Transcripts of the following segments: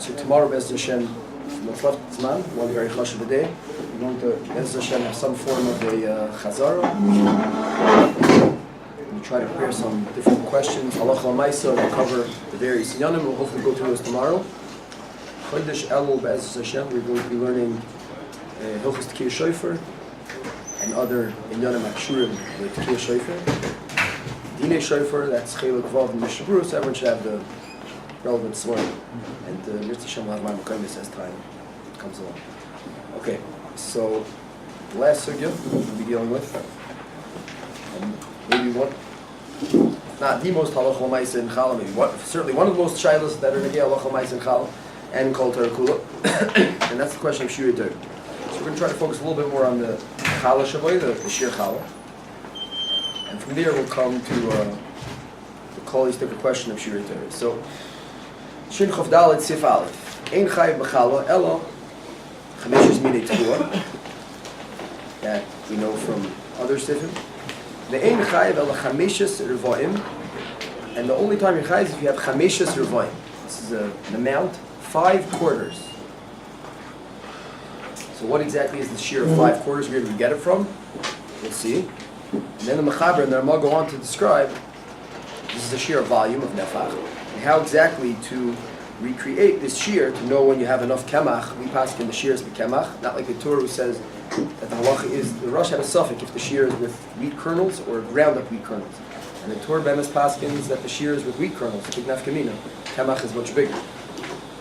So tomorrow, Bez Hashem, what's left Zman, one very chashuv of the day, we're going to, Bez Hashem, have some form of a chazara. We try to prepare some different questions. Halacha l'maisa, we'll cover the various inyanim. We'll hopefully go through those tomorrow. Chodesh Elul, Bez Hashem, we're going to be learning Hilchos Tekiyah Shofar and other inyanim akshurim with Tekiyah Shofar. Dinei Shofar, that's Chelek Vav and Mishnah Berurah, so everyone should have the relevant swearing. And Mr. Shem will have my Mekaymis as time comes along. Okay, so the last sugya we'll be dealing with, and maybe one, not the most halacha l'maisa in Challah, maybe certainly one of the most shilas that are negei halacha l'maisa in Challah and in Kol Torah Kula, and that's the question of Shirei Torah. So we're going to try to focus a little bit more on the Challah Shavoi, the Shir Challah, and from there we'll come to the Kol Yistikah question of Shirei Torah. So Shin Chof Dalet Sif Aleph Ein Chayiv B'Challah Elo Chameshes Minei Teruah, that we know from other sifim. The Ein Chayiv Elo Chameshes Revoim, and the only time you're chayiv is if you have Chameshes Revoim. This is an amount, 5 quarters. So what exactly is the shear of 5 quarters? Where did we get it from? We'll see. And then the Mechaber and the Ramah go on to describe this is the shear of volume of nefach, and how exactly to recreate this shear to know when you have enough kemach. We pass in the shear is kemach, not like the Torah who says that the halacha is the Rosh had a suffix if the shear is with wheat kernels or ground up wheat kernels, and the Torah Bemis paskins that the shear is with wheat kernels. The Kignaf Kamina, kemach is much bigger,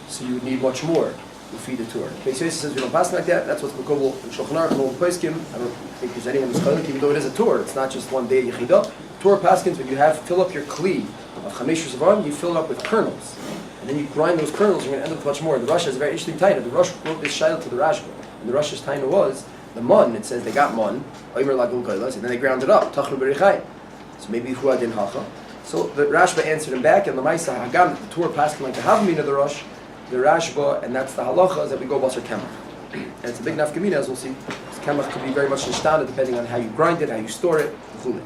so you would need much more to feed the Torah. Beis Yosef says we don't pass like that. That's what's Mekobel in Shulchan Aruch and all the Poskim. I don't think there's anyone who's chalik, even though it is a Torah. It's not just one day Yechidah. Torah paskins when you fill up your kli of Chamesh Zavam, you fill it up with kernels, and then you grind those kernels. You're going to end up with much more. The Rosh has a very interesting taina. The Rosh wrote this shayla to the Rashba, and the Rosh's taina was the mun. It says they got mun, oimer lagul gailas, and then they ground it up. Tachlu berichai. So maybe hu adin hacha. So the Rashba answered him back, and the Maisa Hagam, the Torah paskin like the Havamina of the Rosh, the Rashba, and that's the halacha is that we go basar kemach. And it's a big nafkamina, as we'll see. Kemach could be very much nishtana depending on how you grind it, how you store it, etc.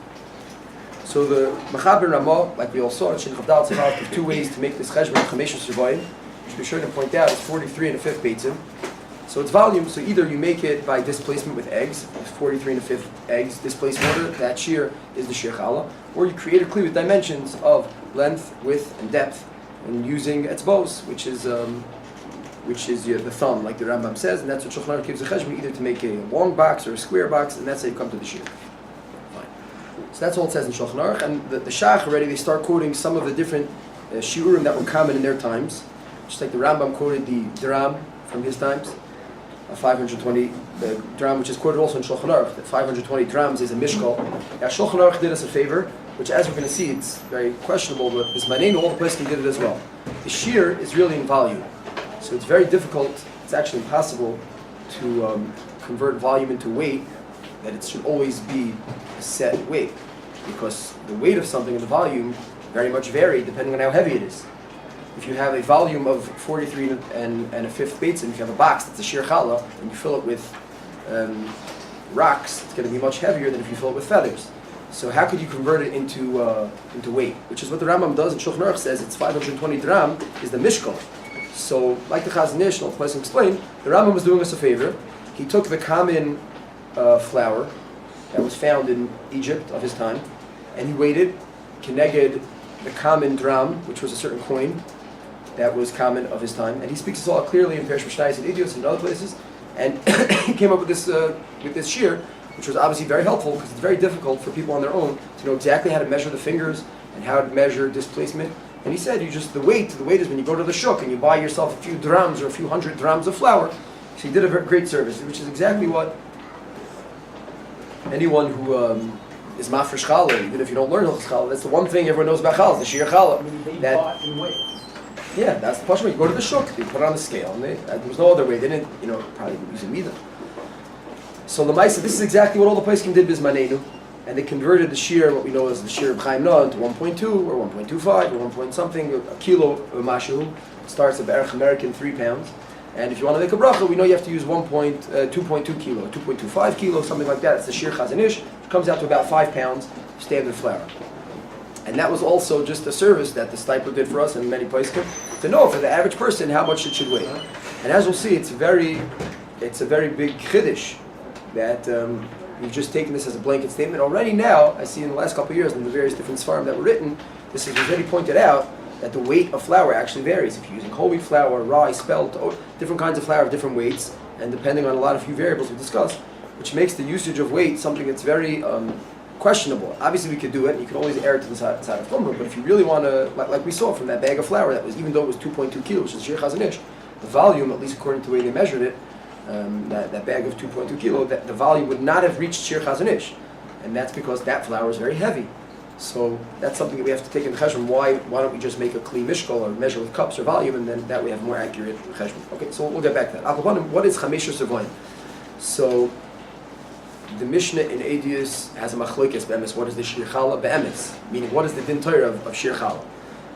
So the Mechaber Ramah, like we all saw in Shin Chav Dalet Sif Aleph, there's 2 ways to make this cheshbon of Chameshes Revoim, which we're sure to point out is 43 and a fifth beitzim. So it's volume. So either you make it by displacement with eggs, 43 and a fifth eggs, displaced water. That shear is the Shir Challah, or you create a kli with dimensions of length, width, and depth, and using etzbos, which is the thumb, like the Rambam says, and that's what Shulchan Aruch gives a cheshbon, either to make a long box or a square box, and that's how you come to the shear. So that's all it says in Shulchan Aruch, and the Shach already, they start quoting some of the different shiurim that were common in their times, just like the Rambam quoted the dram from his times, 520 dram, which is quoted also in Shulchan Aruch, that 520 drams is a mishkal. Now Shulchan Aruch did us a favor, which as we're going to see, it's very questionable, but Bismanenu, all the places did it as well. The shear is really in volume, so it's very difficult, it's actually impossible to convert volume into weight, that it should always be a set weight, because the weight of something and the volume very much vary depending on how heavy it is. If you have a volume of 43 and a fifth beitzim, if you have a box that's a shir challah, and you fill it with rocks, it's going to be much heavier than if you fill it with feathers. So how could you convert it into weight? Which is what the Rambam does, and Shulchan Aruch says it's 520 dram is the mishkal. So like the Chazon Ish, and all the places explain, the Rambam was doing us a favor. He took the common flour that was found in Egypt of his time, and he weighed it keneged the common dram, which was a certain coin that was common of his time, and he speaks this all clearly in Perish Mishnayos and Idios and other places, and he came up with this shear, which was obviously very helpful because it's very difficult for people on their own to know exactly how to measure the fingers and how to measure displacement. And he said, the weight is when you go to the shuk and you buy yourself a few drams or a few hundred drams of flour. So he did a very great service, which is exactly what anyone who is mafresh challah, even if you don't learn challah, that's the one thing everyone knows about challah, the shir challah. Yeah, that's the question. You go to the shuk, they put it on the scale, and there was no other way. They didn't, probably use a midah. So the Maisa, this is exactly what all the Poskim did bismanenu, and they converted the shear, what we know as the shear of Chaim Noah, into 1.2 or 1.25 or 1 point something, a kilo of mashu. It starts at Berach American 3 pounds. And if you want to make a bracha, we know you have to use 2.2 kilo, 2.25 kilo, something like that. It's the shear Chazon Ish, which comes out to about 5 pounds of standard flour. And that was also just a service that the Stipler did for us and many places to know for the average person how much it should weigh. And as we'll see, it's a very big chiddush that we've just taken this as a blanket statement. Already now, I see in the last couple of years in the various different svarim that were written, this is already pointed out that the weight of flour actually varies. If you're using whole wheat flour, rye, spelt, different kinds of flour have different weights, and depending on a lot of few variables we discussed, which makes the usage of weight something that's very questionable. Obviously we could do it, and you can always err to the side of chumrah, but if you really want to, like we saw from that bag of flour that was, even though it was 2.2 kilos, which is shir chazanish, the volume, at least according to the way they measured it, that bag of 2.2 kilo, that the volume would not have reached shir chazanish, and that's because that flour is very heavy. So that's something that we have to take into cheshbon. Why don't we just make a kli mishkal or measure with cups or volume, and then that we have more accurate cheshbon. Okay, so we'll get back to that. What is chamesha sevoin? So the Mishnah in Edius has a machlokes be'emes. What is the shir challah be'emes? Meaning, what is the din Torah of shir challah?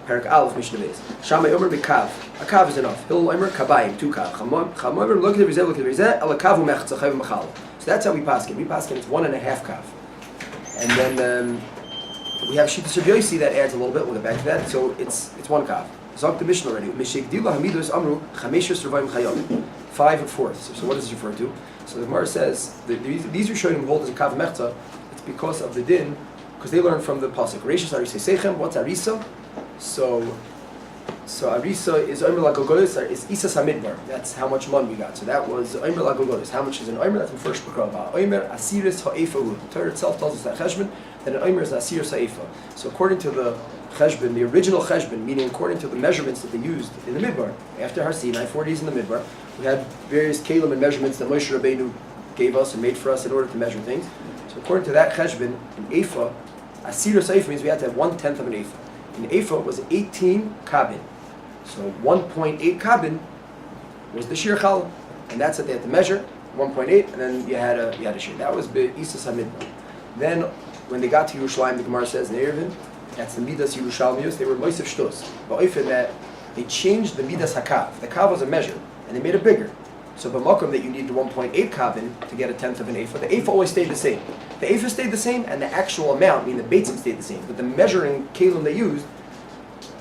Perak Aleph Mishnah Beis. Shamay Omer b'kav. A kav is enough. Hillel Omer kabayim, 2 kav. Cham Omer look at the rizeh, look at the rizeh. Ala kavu mechza chayv machal. So that's how we paskin. We paskin it's 1.5 kav. And then we have Shita Shabyosi that adds a little bit. We'll get back to that. So it's 1 kav. Zog the Mishnah already. Mishigdila hamidus amru chameshes survivim chayov. 5/4. So what does this refer to? So the Gemara says these Rishonim hold as a kav mechza. It's because of the din, because they learn from the pasuk. Reishis Arisa Sechem. What's Arisa? So Arisa is Omer Lagogolis, is Isas Hamidbar. That's how much mon we got. So that was Omer Lagogolis. How much is an Omer? That's the first B'krava. Omer Asiris Ha'efa. The Torah itself tells us that Cheshbon, that an Omer is Asiris Ha'efa. So according to the Cheshbon, the original Cheshbon, meaning according to the measurements that they used in the Midbar, after Har Sinai, 4 days in the Midbar, we had various kalim and measurements that Moshe Rabbeinu gave us and made for us in order to measure things. So according to that Cheshbon, an Efa, Asiris Ha'efa means we had to have 1/10 of an Efa. An Efa was 18 kabin. So 1.8 kabin was the shir challah, and that's what they had to measure. 1.8, and then you had a shir. That was Isas Hamidbar. Then when they got to Yerushalayim, the Gemara says in Erevin, that's the Midas Yerushalmius. They were Moisef Shtos. But if in that they changed the Midas Hakav. The kav was a measure, and they made it bigger. So b'makom that you needed 1.8 kabin to get 1/10 of an ephah. The ephah always stayed the same. The ephah stayed the same, and the actual amount, meaning the beitzim, stayed the same. But the measuring kalim they used,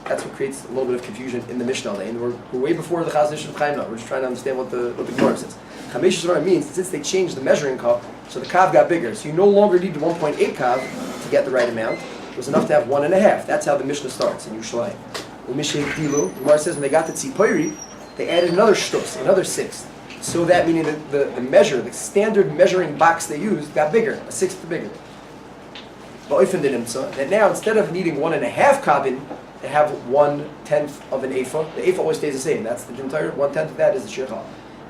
that's what creates a little bit of confusion in the Mishnah. And we're way before the Chaz Nish of Chaim now. We're just trying to understand what the Gemara says. Chamesh Yisrael means since they changed the measuring kav, so the kav got bigger. So you no longer need the 1.8 kav to get the right amount. It was enough to have 1.5. That's how the Mishnah starts in Yerushalayim. The Gemara says when they got to Tzipori, they added another shtus, another 6. So that meaning the measure, the standard measuring box they used got bigger, a 1/6 bigger. That now instead of needing 1.5 kabin, they have 1/10 of an ephah. The ephah always stays the same. That's the entire 1/10 of that is the shir challah.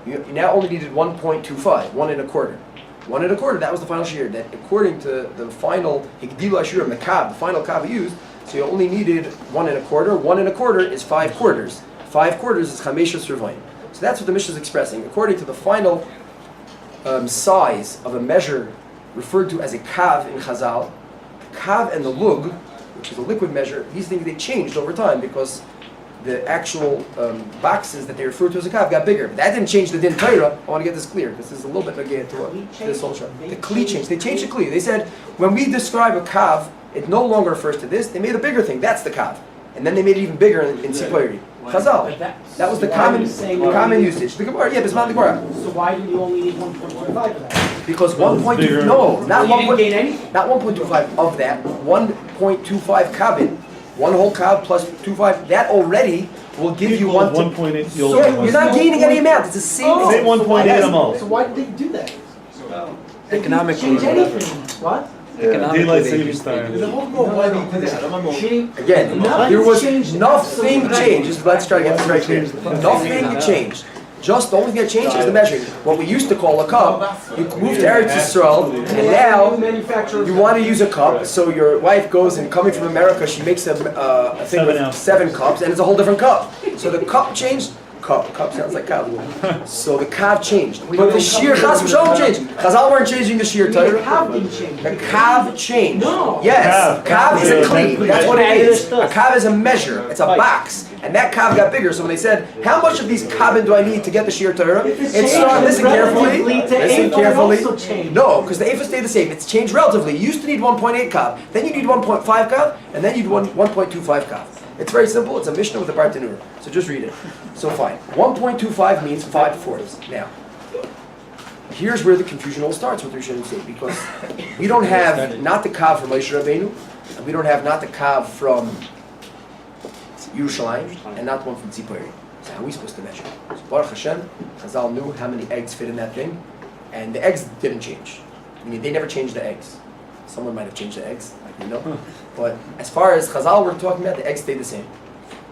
You now only needed 1.25, 1.25. 1.25. That was the final shir. That according to the final higdila shir, the kav, the final kav used. So you only needed 1.25. 1.25 is 5 quarters. 5 quarters is chamesha surviving. So that's what the Mishnah is expressing. According to the final size of a measure referred to as a kav in Chazal, the kav and the lug, which is a liquid measure, these things they changed over time because the actual boxes that they refer to as a kav got bigger. But that didn't change the din Torah. I want to get this clear because this is a little bit negated to this whole shot. The kli changed. They changed the kli. They said when we describe a kav, it no longer refers to this. They made a bigger thing. That's the kav, and then they made it even bigger in Sipori. Chazal. That was the common usage. The Gemara, yeah, Bisman the Gemara. So why do you only need 1.25 of that? Because 1.2, no, not 1.25 not 1.25 of that. 1.25 kabin, one whole kab plus 2.5. That already will give you 1.8. So you're not gaining any amount. It's the same. Say 1.8 a month. So why did they do that? Economically, Change anything? What? Daylight savings time. Again, there was nothing changed. Let's try to get this right here. Nothing changed. Just the only thing that changed is the measuring. What we used to call a cup, you moved to Eretz Yisrael, and now you want to use a cup. So your wife goes and coming from America, she makes a thing with 7 cups, and it's a whole different cup. So the cup changed. Cup sounds like kav. So the kav changed, but the shir chas v'shalom changed. Chazal weren't changing the shir Torah. The kav didn't change. The kav changed. No. Yes. Kav is a kli. That's what it is. A kav is a measure. It's a box, And that kav got bigger. So when they said, how much of these kavin do I need to get the shear Torah? If it's It started, changed listen carefully. relatively to Listen Eifa, it carefully. also changed. No, because the Eifa stayed the same. It's changed relatively. You used to need 1.8 kav, then you need 1.5 kav, and then you need 1.25 kav. It's very simple. It's a Mishnah with a Bartanura. So just read it. So fine. 1.25 means 5/4. Now, here's where the confusion all starts with Rishon and State, because we don't have not the kav from Moshe Rabbeinu, and we don't have not the kav from Yerushalayim, and not the one from Tzipori. So how are we supposed to measure? So Baruch Hashem, Chazal knew how many eggs fit in that thing, and the eggs didn't change. I mean, they never changed the eggs. Someone might have changed the eggs, like we know. But as far as Chazal we're talking about, the eggs stayed the same.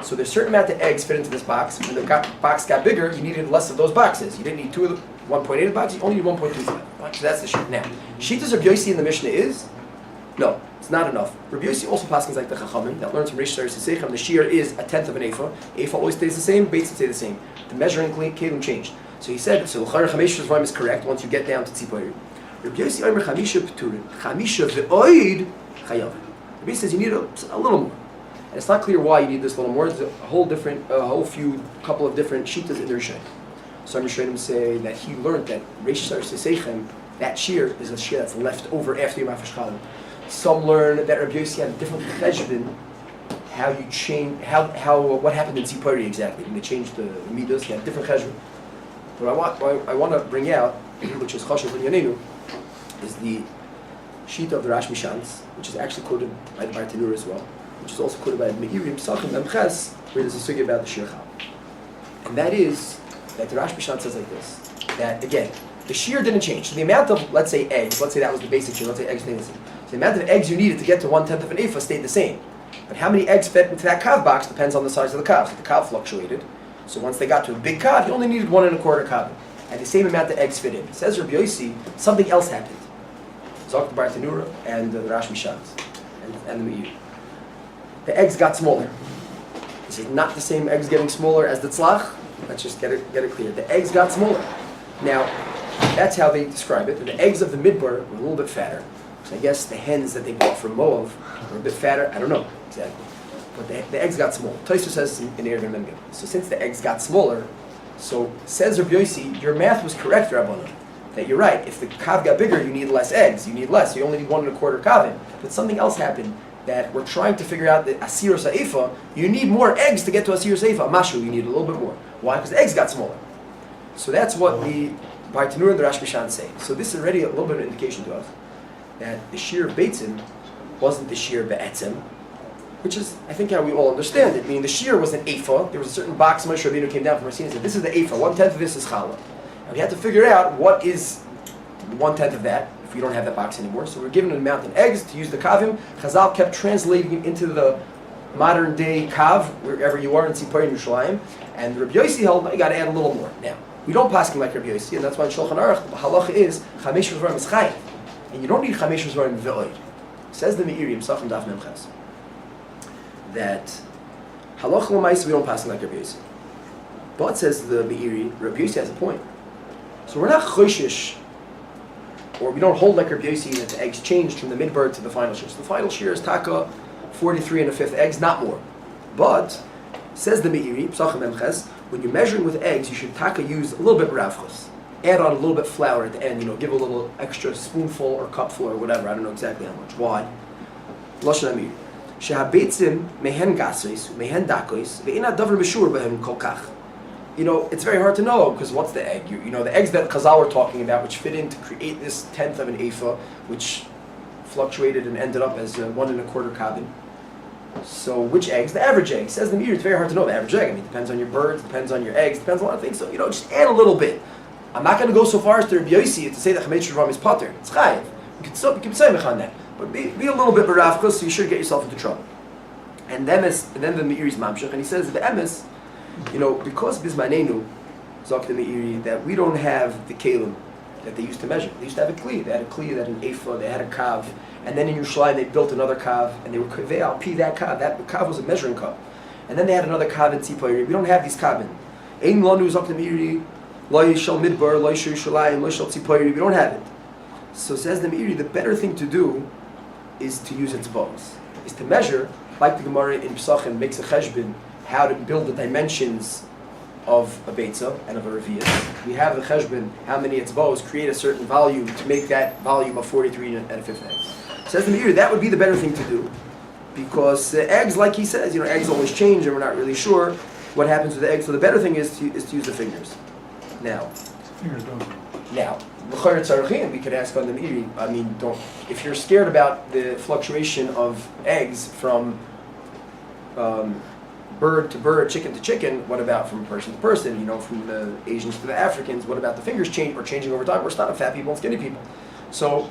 So there's a certain amount of eggs fit into this box. When the box got bigger, you needed less of those boxes. You didn't need 1.8 of the box, you only need 1.25. Right? So that's the sheet. Now, Shitas of Yossi in the Mishnah is, no, it's not enough. Rabbi Yossi also passes like the Chachamim, that learns from Rish Saris Sisechem, the shear is 1/10 of an Eifa. Eifa always stays the same, Beitzim stay the same. The measuring kelim changed. So he said, so L'chayr Chamesh Shvarim is correct once you get down to Tzipori. Rabbi Yossi Omer Chamisha P'turin, Chamisha V'oid Chayav. Rabbi Yossi says you need a little more. And it's not clear why you need this little more. There's a whole couple of different shitas in the Rishonim. Some Rishonim say that he learned that Reish Saris Sisechem, that shear is a shear that's left over after Yom HaFashchalim. Some learn that Rabbi Yossi had a different cheshbon, how you change, what happened in Tzipori exactly when they changed the midos. He had a different cheshbon. What I want to bring out, which is Chashuv in Yanenu, is the sheet of the Rash Mishans, which is actually quoted by the Bartanura as well, which is also quoted by the Me'irim Sachim Memches, where there's a sugya about the Shir Chal. And that is that the Rash Mishan says like this, that again, the shear didn't change. So the amount of, let's say, eggs, let's say that was the basic shear, let's say eggs stayed the same. So the amount of eggs you needed to get to 1/10 of an Eifa stayed the same. But how many eggs fit into that kav box depends on the size of the kav. So the kav fluctuated. So once they got to a big kav, you only needed 1 1/4 kav. And the same amount of eggs fit in. It says Rabbi Yossi, something else happened. Zok the Bartanura and the Rash Mishans and the Meir. The eggs got smaller. This is not the same eggs getting smaller as the tzlach. Let's just get it clear. The eggs got smaller. Now, that's how they describe it. The eggs of the midbar were a little bit fatter. So I guess the hens that they bought from Moav were a bit fatter. I don't know exactly. But the eggs got smaller. Tosfos says in Erev Memgel. So since the eggs got smaller, so says Rabbi Yossi, your math was correct, Rabbanan. That you're right. If the kav got bigger, you need less eggs. You need less. You only need 1 1/4 kavin. But something else happened. That we're trying to figure out the Asir Saifa, you need more eggs to get to Asir Saifa. Mashu, you need a little bit more. Why? Because the eggs got smaller. So that's what the Bartanur and the Rash Mishan say. So this is already a little bit of an indication to us that the shear of Beitzim wasn't the shear Be'etzim, which is, I think, how we all understand it. Meaning the shear was an Eifa. There was a certain box Moshe Rabbeinu came down from Rasin and said, this is the Eifa, 1/10 of this is Challah. And we had to figure out what is 1/10 of that. We don't have that box anymore, so we're given an amount of eggs to use the kavim. Chazal kept translating it into the modern day kav, wherever you are in Tzipori and Yerushalayim, and Rabbi Yossi held, you got to add a little more. Now, we don't pass him like Rabbi Yossi, and that's why in Shulchan Aruch, the halacha is chamesh v'zvarim is chayiv, and you don't need chamesh v'zvarim v'oid. Says the Me'irim, Sachim Daf Memches, that halacha l'maisa we don't pass him like Rabbi Yossi. But says the Me'iri, Rabbi Yossi has a point. So we're not choshish, or we don't hold like Rabbi Yossi that the eggs changed from the midbird to the final shear. So the final shear is taka 43 1/5 eggs, not more. But, says the Me'iri, Psachim Memches, when you're measuring with eggs, you should taka use a little bit ravchus. Add on a little bit flour at the end, give a little extra spoonful or cupful or whatever, I don't know exactly how much. Why? Lashon Amir. Shehabeitzim mehen gasois, mehen dakois, ve'ina davar b'shur b'hem kol kach. It's very hard to know, because what's the egg? The eggs that Chazal were talking about, which fit in to create this 1/10 of an Eifa, which fluctuated and ended up as 1 1/4 kavin. So which eggs? The average egg. Says the Meir, it's very hard to know the average egg. I mean, it depends on your birds, depends on your eggs, depends on a lot of things. So, just add a little bit. I'm not going to go so far as to Rabbi Yossi to say that Chametz Shvarim is pater. It's chayiv. You can say mech on that. But be a little bit beravchus, so you should get yourself into trouble. And then the Meir is mamshach, and he says the emes, because Bismanenu, Zok the Meiri, that we don't have the kalim that they used to measure. They used to have a kli. They had a kli, they had an ephah, they had a kav, and then in Yerushalayim they built another kav, and they were kaveh pi that kav. That kav was a measuring cup, and then they had another kav in Tzipori. We don't have these kavin. Ein lanu Zok the Meiri, lo yishal midbar, lo yishal Yerushalayim, lo yishal Tzipori. We don't have it. So says the Meiri, the better thing to do is to use its bows, is to measure, like the Gemara in Pesachim makes a cheshbon, how to build the dimensions of a Beitza and of a Revius. We have the Cheshbon, how many etzbos, create a certain volume to make that volume of 43 and a fifth eggs. Says the Meir, that would be the better thing to do. Because eggs, like he says, eggs always change and we're not really sure what happens with the eggs. So the better thing is to use the fingers. Now, l'chayr tzarachin, we could ask on the Meiri. I mean, if you're scared about the fluctuation of eggs from bird to bird, chicken to chicken, what about from person to person? From the Asians to the Africans, what about the fingers changing over time? We're not fat people and skinny people. So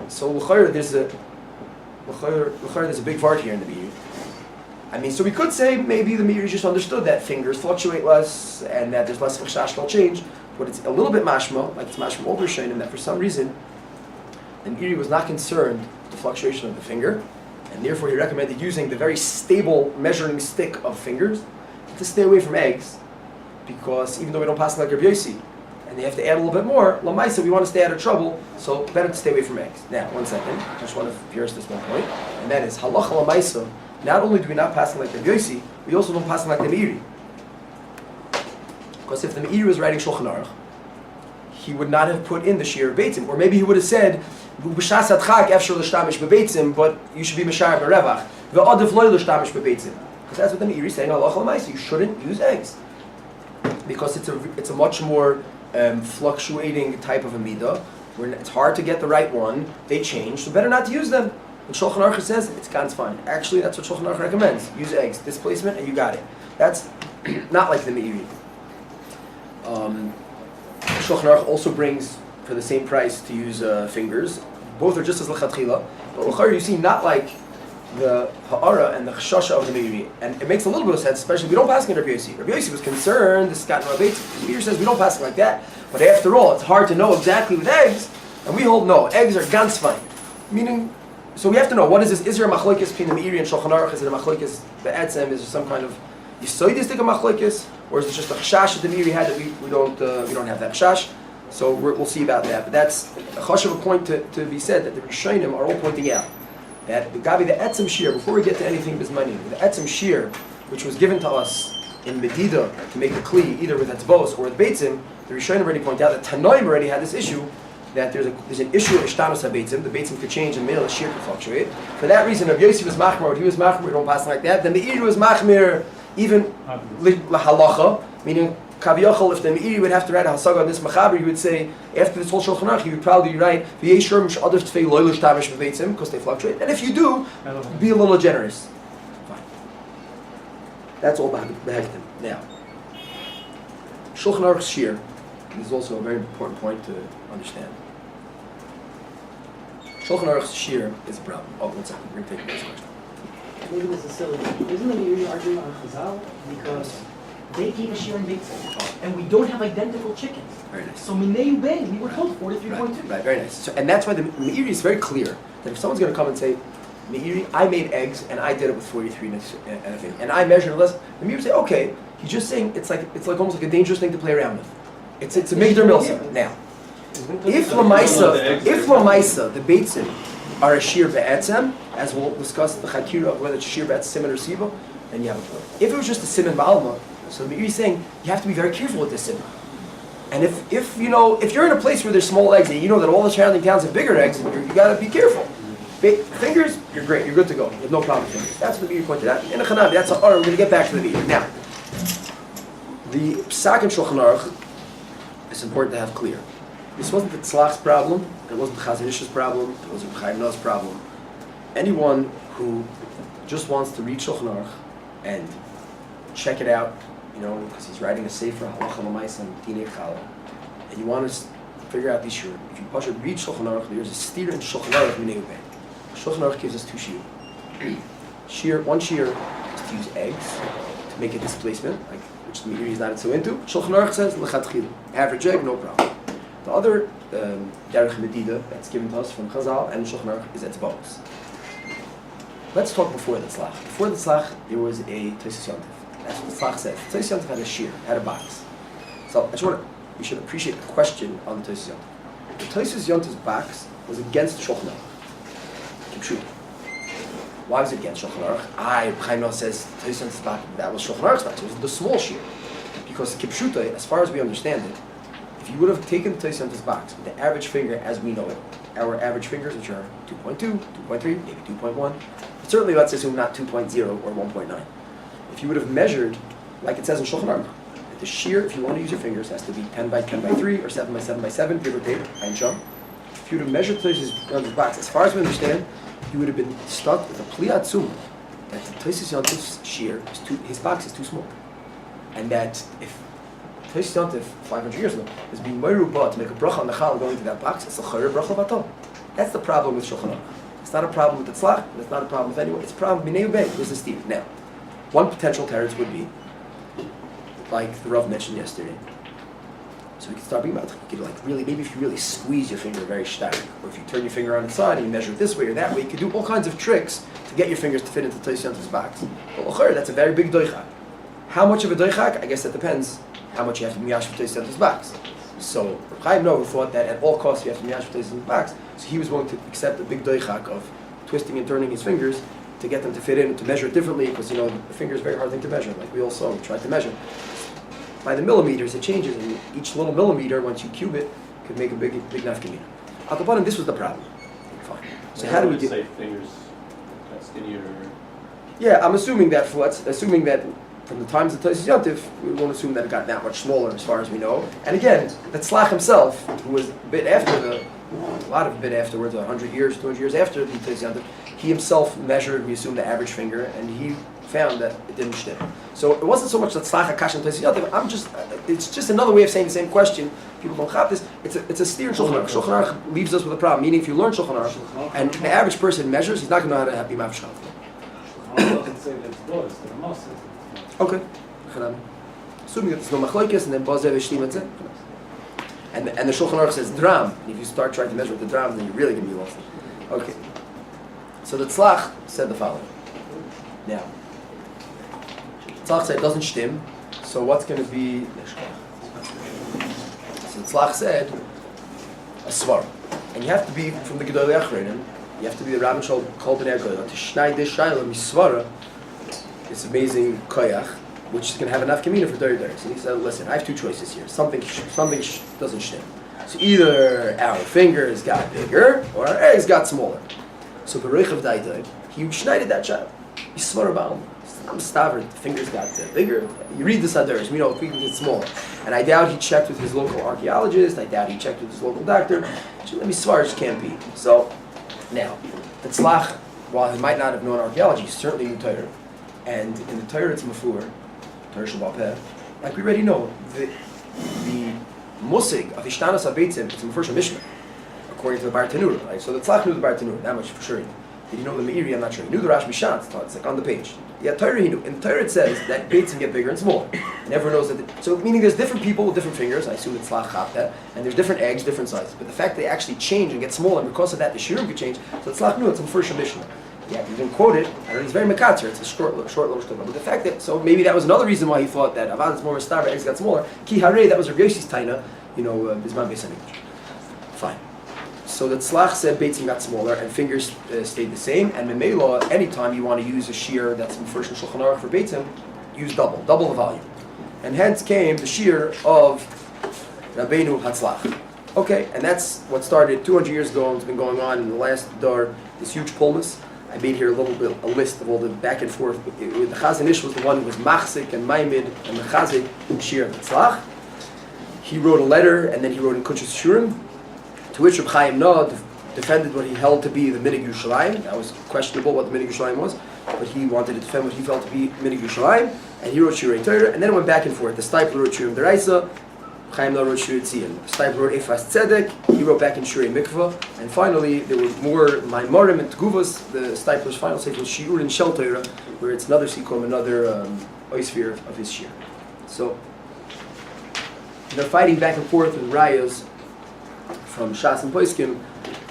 l'chayr, there's a big part here in the Meiri. I mean, so we could say maybe the Meiri just understood that fingers fluctuate less and that there's less of a chashash change, but it's a little bit mashma, like it's mashma over Shainim, that for some reason the Meiri was not concerned with the fluctuation of the finger, and therefore he recommended using the very stable measuring stick of fingers to stay away from eggs, because even though we don't pass like Rabbi Yossi, and they have to add a little bit more, Lamaisa, we want to stay out of trouble, so better to stay away from eggs. Now, 1 second, I just want to pierce this one point, and that is halacha Lamaisa. Not only do we not pass like the Yossi, we also don't pass like the Meiri. Because if the Meiri was writing Shulchan Aruch, he would not have put in the Shir Beitzim, or maybe he would have said, "B'shas adchak efshar l'shtamish b'beitzim," but you should be mishar b'revach. Ve'adav loy l'shtamish b'beitzim. Because that's what the Meiri is saying. Halacha l'maisa, you shouldn't use eggs, because it's a much more fluctuating type of a midah. It's hard to get the right one. They change, so better not to use them. And Shulchan Aruch says it's ganz fine. Actually, that's what Shulchan Aruch recommends. Use eggs, displacement, and you got it. That's not like the Meiri. Shulchan Aruch also brings for the same price to use fingers. Both are just as lechatchila, but l'chayr you see not like the ha'ara and the chashasha of the Meiri. And it makes a little bit of sense, especially we don't pass it in Rabbi Yossi. Rabbi Yossi was concerned. This got no Rabbi. The Meiri says we don't pass it like that. But after all, it's hard to know exactly with eggs, and we hold no. Eggs are ganz fine, meaning. So we have to know, what is this? Is there a machlokes between the Meiri and Shulchan Aruch? Is it a machlokes be'etzem? Is there some kind of yisoidistic machlokes, or is it just a chashash that the Meiri had that we don't have that chashash? So we'll see about that. But that's a chashuv point to be said, that the Rishonim are all pointing out that the gabi the etzem shir, before we get to anything bismani, the etzem shir, which was given to us in Medida to make the kli either with etzbos or with beitzim, the Rishonim already point out that Tanoim already had this issue, that there's an issue of ishtanos ha-beitzim. The beitzim could change and the shir could fluctuate. For that reason, Rabbi Yossi was machmir, he was machmir, we don't pass like that. The Meiri was machmir, even lahalacha, meaning kaviyachol, if the Meiri would have to write a hasaga on this machaber, he would say, after this whole Shulchan Aruch, he would probably write, v'yeshur mish adav tfei loy l'shtamish b'beitzim, because they fluctuate. And if you do, be a little generous. Fine. That's all behektim. Now, Shulchan Aruch's shir, this is also a very important point to understand. Shulchan Aruch's shir is a problem. Oh, 1 second. We're going to take this question. Maybe this is silly. Isn't the Meiri arguing on Chazal? Because they gave a shir in Beitzah, and we don't have identical chickens. Very nice. So Minei Ubei, we would hold 43.2. Right, very nice. So, and that's why the Meiri is very clear that if someone's going to come and say, Meiri, I made eggs and I did it with 43 and everything, and I measured less, the Meiri would say, okay, he's just saying it's like almost like a dangerous thing to play around with. It's a Migdar Milsa. Now, if Lamaisa, the Beitzim are a shir be'etzem, as we'll discuss the Chakira of whether it's shir be'etzem or siva, then you have a point. If it was just a siman ba'alma, so the Meiri is saying you have to be very careful with this siman. And if you're in a place where there's small eggs and you know that all the surrounding towns have bigger eggs, you got to be careful. Fingers, you're great, you're good to go. You have no problem with fingers. That's what the Meiri pointed out. In the Chanabi, that's all. We're going to get back to the Meiri now. The Psak in Shulchan Aruch, it's important to have clear. This wasn't the Tzlach's problem, it wasn't the Chazon Ish's problem, it wasn't the Chaim Noah's problem. Anyone who just wants to read Shulchan Aruch and check it out, because he's writing a sefer halacha l'maisa and dinei Challah, and you want to figure out these shir. If you read Shulchan Aruch, there's a steer in Shulchan Aruch minei ubei. Shulchan Aruch gives us 2 shir. One shir is to use eggs to make a displacement, which the Meiri is not so into. Shulchan Aruch says lechatchila, average egg, no problem. The other derech medida that's given to us from Chazal and Shulchan Aruch is etzbos. Let's talk before the tzlach. Before the tzlach, there was a Tosfos Yontif. That's what the tzlach says. Tosfos Yontif had a shir, had a box. So you should appreciate the question on the Tosfos Yontif. The Tosfos Yontif's box was against Shulchan Aruch. Keep shooting. Why was it against Shulchan Aruch? Chaim says that was Shulchan Aruch's box. It was the small shear. Because Kipshuta, as far as we understand it, if you would have taken Tosyanta's box with the average finger as we know it, our average fingers, which are 2.2, 2.3, maybe 2.1, but certainly let's assume not 2.0 or 1.9. If you would have measured, like it says in Shulchan Aruch, that the shear, if you want to use your fingers, has to be 10 by 10 by 3 or 7 by 7 by 7, give or take, Ein Sham. If you would have measured Tosyanta's box, as far as we understand, you would have been stuck with a Pli Atzuma, that Tosyanta's shear, his box is too small. And that if Tosyantav 500 years ago is being Meirubah to make a bracha on the Challah going to that box, it's a Chayr bracha batal. That's the problem with Shulchan Aruch. It's not a problem with the Tzlach, and it's not a problem with anyone. It's a problem with B'nai Ubay. This is Steve. Now, one potential teretz would be, like the Rav mentioned yesterday. So we could start being about, you could like really, maybe if you really squeeze your finger very stark, or if you turn your finger on its side and you measure it this way or that way, you could do all kinds of tricks to get your fingers to fit into Tosyantav's box. But that's a very big doichak. How much of a doichak? I guess that depends how much you have to miyash for Tosyantav's box. So Chaim Noah thought that at all costs you have to miyash for Tosyantav's box, so he was willing to accept a big doichak of twisting and turning his fingers to get them to fit in, to measure it differently, because the finger is a very hard thing to measure. Like we all saw, we tried to measure. By the millimeters, it changes, and each little millimeter, once you cube it, could make a big nafkamina. At the bottom, this was the problem. Fine. So how do we do? Say fingers skinnier. Yeah, I'm assuming that from the times of Tosis Yantiv, we won't assume that it got that much smaller, as far as we know. And again, that Tzlach himself, who was a bit afterwards, 100 years, 200 years after the Tosis Yantiv, he himself measured, we assume, the average finger, and he found that it didn't shtick. So it wasn't so much that Tzlach HaKash and Tosis Yantiv. It's just another way of saying the same question. People don't have this. It's a steer in Shulchan Aruch. Shulchan Aruch leaves us with a problem. Meaning, if you learn Shulchan Aruch and the average person measures, he's not going to know how to be mafshal. Okay. Assuming that there's no machlokes and then bazev ishlim etzeh. And the Shulchan Aruch says dram. And if you start trying to measure with the dram, then you're really going to be lost. Okay. So the Tzlach said the following. Now, Tzlach said it doesn't shtim. So what's going to be? So Tzlach said a svar, and you have to be from the Gedolei Achreinim. You have to be the Rabban Shol Kol B'nei Agodah to schneid this shayla misvara. This amazing koyach, which is going to have enough kamina for 30 days. And he said, "Listen, I have two choices here. Something doesn't shtim. So either our fingers got bigger or our eggs got smaller." So Bereich of Daitay, he schneided that child. He swore about him. I'm stavered. The fingers got bigger. You read the Saders, we know if we can get smaller. And I doubt he checked with his local archaeologist. I doubt he checked with his local doctor. Let me swear, it just can't be. So now, the Tzlach, while he might not have known archaeology, he certainly knew Torah. And in the Torah it's Mafur, Torah Shabbat Peh, like we already know, the musig of Ishtanas HaBeitzim, it's Mafur Mishnah, according to the Bar Tanura. Right? So the Tzlach knew the Bar Tanura, that much for sure. Did he know the Meiri? I'm not sure. He knew the Rash Mishan, it's like on the page. Yeah, Torah he knew. In Torah it says that Beitzim get bigger and smaller. And everyone knows that. So meaning there's different people with different fingers, I assume it's Tzlach chap that, and there's different eggs, different sizes. But the fact they actually change and get smaller, and because of that the shirim could change, so Tzlach knew it's in first Mishnah. Yeah, he didn't quote it. I don't know, it's very makatzer. It's a short little story. But the fact that, so maybe that was another reason why he thought that Avad is more Mistar, eggs got smaller. Ki Harei, that was Rav Yoshi's taina, Bisman Beis HaMikdash. Fine. So the Tzlach said Beitzim got smaller and fingers stayed the same. And Memela, anytime you want to use a shear that's in first and Shulchan Aruch for Beitzim, use double the volume. And hence came the shear of Rabbeinu Hatzlach. Okay, and that's what started 200 years ago and it's been going on in the last door, this huge pulmus. I made here a list of all the back and forth. The Chazon Ish was the one who was Machzik and Maimid and the Chazik Shir of Tzlach. He wrote a letter and then he wrote in Kunshas Shurim, to which Reb Chaim Noah defended what he held to be the Minig Yerushalayim. That was questionable what the Minig Yerushalayim was, but he wanted to defend what he felt to be Minig Yerushalayim, and he wrote Shirei Torah, and then it went back and forth. The Stipler wrote Shurim Deraisa, Chaim Noah wrote Shirei Tzion. Stipler wrote Efas Tzedek, he wrote back in Shirei Mikvah, and finally there were more Maimorim and Tguvas. The Stipler's final section was Shiur and Shel Torah, where it's another Sikom, another oisphere of his Shir. So they're fighting back and forth with Rayos from Shas and Poiskim,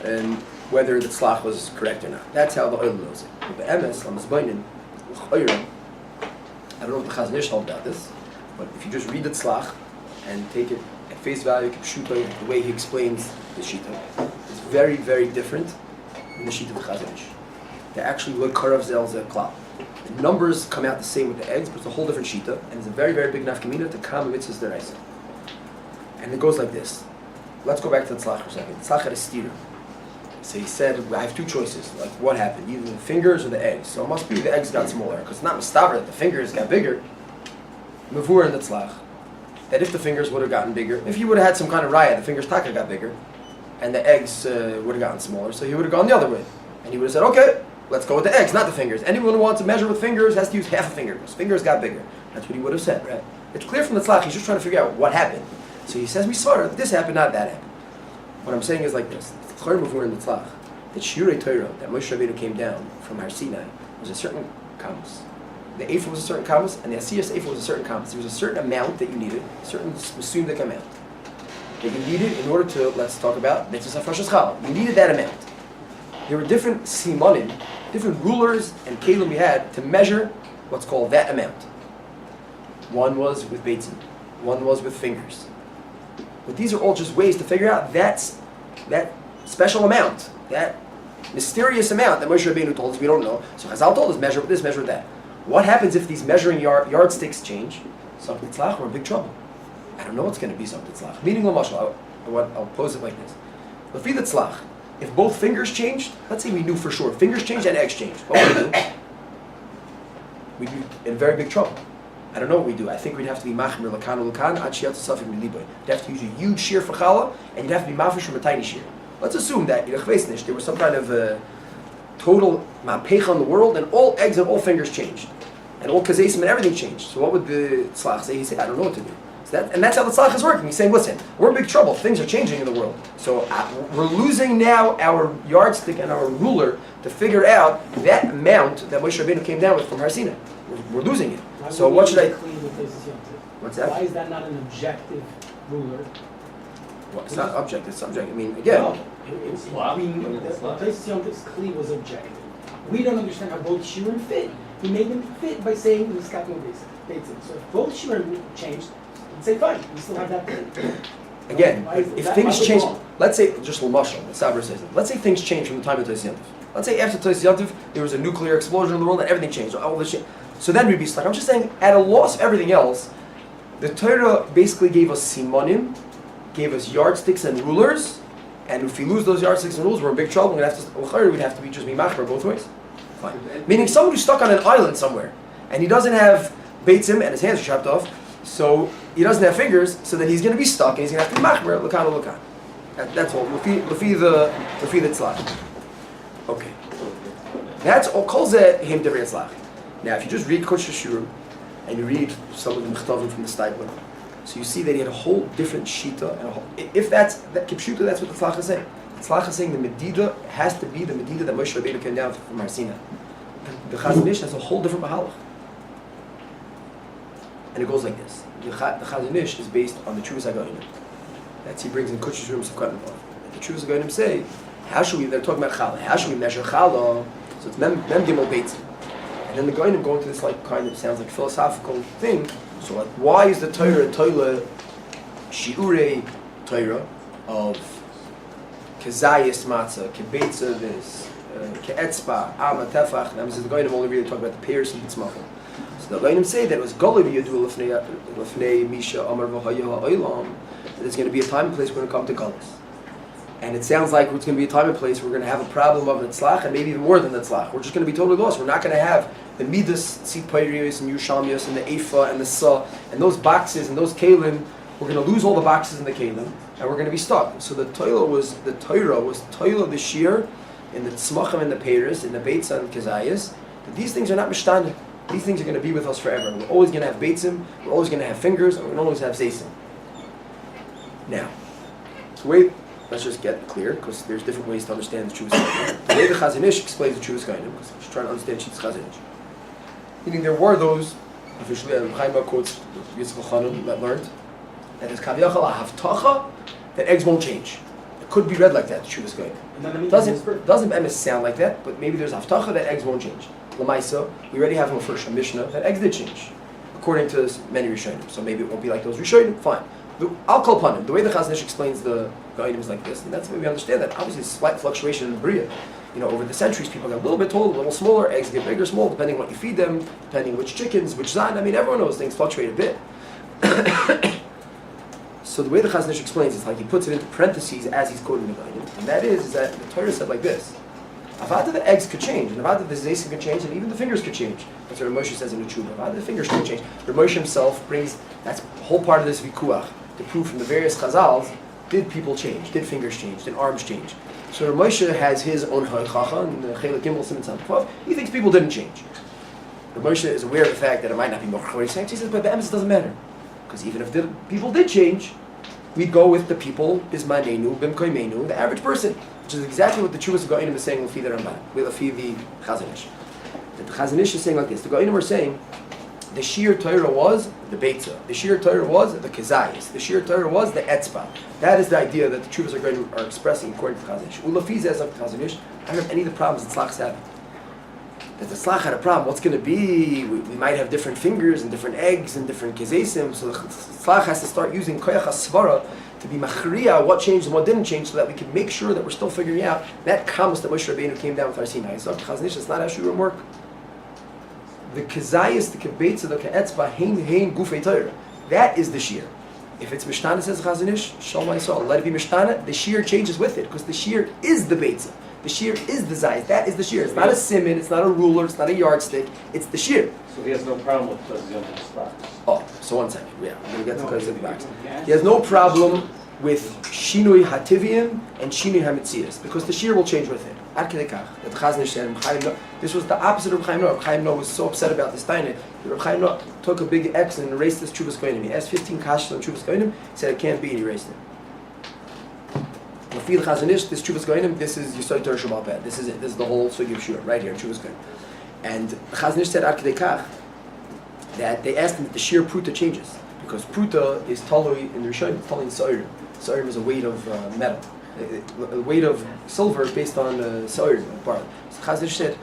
and whether the Tzlach was correct or not. That's how the Oil knows it. But Emes, on the Zbainin, I don't know what the Chazon Ish held about this, but if you just read the Tzlach and take it at face value, the way he explains the Shita, it's very, very different than the Shita of the Chazon Ish. They actually look karav zel zel klal. The numbers come out the same with the eggs, but it's a whole different shita, and it's a very, very big nafkamina to kam mitzvahs deraisa. And it goes like this. Let's go back to the tzlach for a second. Tzlach had a steer. So he said, I have two choices. Like, what happened? Either the fingers or the eggs. So it must be the eggs got smaller, because it's not mistaber that the fingers got bigger. Mavur in the tzlach, that if the fingers would have gotten bigger, if he would have had some kind of raya, the fingers taka got bigger, and the eggs would have gotten smaller, so he would have gone the other way. And he would have said, okay, let's go with the eggs, not the fingers. Anyone who wants to measure with fingers has to use half a finger, because fingers got bigger. That's what he would have said, right? It's clear from the tzlach, he's just trying to figure out what happened. So he says, Misvara, this happened, not that happened. What I'm saying is like this. It's clear before in the tzlach, that Shirei Torah, that Moshe Rabbeinu came down from Har Sinai, was a certain kamus. The ephah was a certain kamus, and the asiyas ephah was a certain kamus. There was a certain amount that you needed, a certain mesumdik amount that you needed in order to, let's talk about mitzvahs hafrashas challah. You needed that amount. There were different simonim, different rulers and kelim we had to measure what's called that amount. One was with beitzim, one was with fingers. But these are all just ways to figure out that special amount, that mysterious amount that Moshe Rabbeinu told us we don't know. So Chazal told us measure with this, measure with that. What happens if these measuring yardsticks change? Something tzlach, we're in big trouble. I don't know what's going to be something tzlach. Meaning l'mashal, I'll pose it like this. Lefi the tzlach, if both fingers changed, let's say we knew for sure, fingers changed and eggs changed, what would we do? We'd be in very big trouble. I don't know what we do. I think we'd have to be machmir lakan ulakan ad shiyat safik miliboy. You'd have to use a huge shear for challah, and you'd have to be mafish from a tiny shear. Let's assume that there was some kind of total ma'pecha in the world, and all eggs and all fingers changed, and all kazesim and everything changed. So what would the tzlach say? He'd say, I don't know what to do. So that's how the tzlach is working. He's saying, listen, we're in big trouble. Things are changing in the world. So we're losing now our yardstick and our ruler to figure out that amount that Moshe Rabbeinu came down with from Har Sinai. We're losing it. So what should I? What's that? Why is that not an objective ruler? Well, it's not objective, it's subject. I mean, again. No, it's the Tosis Yontif's Kli was objective. We don't understand how both Shurim fit. He made them fit by saying Niskat no Beitzim. So if both Shurim changed, he'd say fine, we still have that thing. Again, if things change, let's say, just l'mashal, the Sabra says it. Let's say things change from the time of Tosis Yontif. Let's say after Tosis Yontif, there was a nuclear explosion in the world and everything changed. All this shit. So then we'd be stuck. I'm just saying, at a loss of everything else, the Torah basically gave us simonim, gave us yardsticks and rulers, and if we lose those yardsticks and rulers, we're in big trouble. We'd have to be just be machmer both ways. Fine. Meaning someone who's stuck on an island somewhere, and he doesn't have beitzim and his hands are chopped off, so he doesn't have fingers, so then he's going to be stuck and he's going to have to be machmer lakan or lakan. That's all. Lefi the tzlach. Okay. That's all. Kol zeh him devrei tzlach. Now, if you just read Kodesh Shurim, and you read some of the Mechtavim from the Steipler, so you see that he had a whole different shita, and if that's kipshuta, that's what the tzlach is saying. The tzlach is saying the medida has to be the medida that Moshe Rabbeinu came down from Har Sinai. The Chazon Ish has a whole different mahalach, and it goes like this. The Chazon Ish is based on the Chuvas HaGoyim. That's he brings in Kodesh Shurim Sefkat Nevav. The Chuvas HaGoyim say, how should we? They're talking about Challah. How should we measure Challah? So it's mem gimel beitzim. And then the Goyim go into this like kind of sounds like philosophical thing. So like, why is the Torah shiurei Torah of kezayis matzah, kebeitza this, keetzba, ama tefach? And the Goyim only really talk about the pairs and tzmachim. So the Goyim say that it was golav yadu lefnei misha amar v'haya ha'olam. That there's going to be a time and place we're going to come to galus. And it sounds like it's going to be a time and place where we're going to have a problem of the tzlach, and maybe even more than the tzlach. We're just going to be totally lost. We're not going to have the midas, tzipayrius, and yushamius, and the ephah, and the sa, and those boxes, and those kalim. We're going to lose all the boxes in the kalim, and we're going to be stuck. So the Torah was Torah the shir, in the tzmachim and the peiros, in the beitza and kezayas. These things are not mishtana. These things are going to be with us forever. We're always going to have beitzim, we're always going to have fingers, and we're going to always have zaysim. Now, let's just get clear, because there's different ways to understand the Chuvas Goyim. The way the Chazon Ish explains the Chuvas Goyim, because I'm just trying to understand Shit's Chazon Ish. Meaning there were those, officially, Chaim quotes Yitzchak Chanun that learned, that is kaviyachal a haftacha, that eggs won't change. It could be read like that, the Chuvas Goyim. Doesn't emes sound like that, but maybe there's haftacha that eggs won't change. Lamaisa, we already have a first Mishnah that eggs did change, according to many Rishonim. So maybe it won't be like those Rishonim, fine. I'll call upon him. The way the Chazon Ish explains the Goyim is like this, and that's the way we understand that. Obviously, a slight fluctuation in the Bria, over the centuries, people get a little bit taller, a little smaller, eggs get bigger, small, depending on what you feed them, depending which chickens, which zan. I mean, everyone knows things fluctuate a bit. So the way the Chazon Ish explains it, it's like he puts it into parentheses as he's quoting the Gainim, and that is that the Torah said like this: Avada the eggs could change, and Avada the zaysim could change, and even the fingers could change. That's what Moshe says in the Tshuva. Avada the fingers could change. But Moshe himself brings that's the whole part of this vikuach to prove from the various Chazals: did people change? Did fingers change? Did arms change? So Moshe has his own halacha in the Challah Gimel Siman Tzad Vav. He thinks people didn't change. Moshe is aware of the fact that it might not be more. He says, but the emphasis doesn't matter, because even if people did change, we'd go with the people bismanenu b'mkoimenu, the average person, which is exactly what the Chuvas Goinim is saying Lefi the Ramban, Lefi the Chazon Ish. The Chazon Ish is saying like this: the Goinim are saying the Shir Torah was the Beitza, the Shir Torah was the Kezayis, the Shir Torah was the Etzba. That is the idea that the Chuvas are expressing according to the Chazon Ish. Ulefi says of the Chazon Ish, I don't have any of the problems that Tzlach's having. That the Tzlach had a problem. What's going to be? We might have different fingers and different eggs and different kezesim. So the Tzlach has to start using koyach hasvara to be machriya what changed and what didn't change, so that we can make sure that we're still figuring out that kamus that Moshe Rabbeinu came down with our Sinai. So Chazon Ish, it's not how Shurim work. The kezayis, the kebetza, the keetzba, hein gufei Torah. That is the shir. If it's mishtana, says Chazon Ish, shalom Yisrael, let it be mishtana. The shir changes with it, because the shir is the beitza. The shear is the zayis. That is the shear. It's not a simon. It's not a ruler. It's not a yardstick. It's the shear. So he has no problem with Yom Tov. Oh, so 1 second. Yeah, we're going to get to the box. He has no problem with shinui hativim and shinui hamitzias, because the shear will change with it. Ad kedei kach, that Chazon Ish said, this was the opposite of Reb Chaim Noah. Reb Chaim Noah was so upset about this taina. Reb Chaim Noah took a big X and erased this Chuvas Kohanim. He asked 15 kashas on Chuvas Kohanim. He said it can't be, and he erased it. Lefi the Chazon Ish, this Chuvas Goinim, this is Yisod Torah Sheba'al Peh. This is it. This is the whole sugi of Shur right here in Chuvas Goinim. And Chazon Ish said Ad Kedei Kach that they asked him if the sheer pruta changes, because pruta is talui in the Rishonim, it's talui in Sa'ir. Sa'ir is a weight of metal. The weight of silver is based on Sa'ir part. So Chazon Ish said,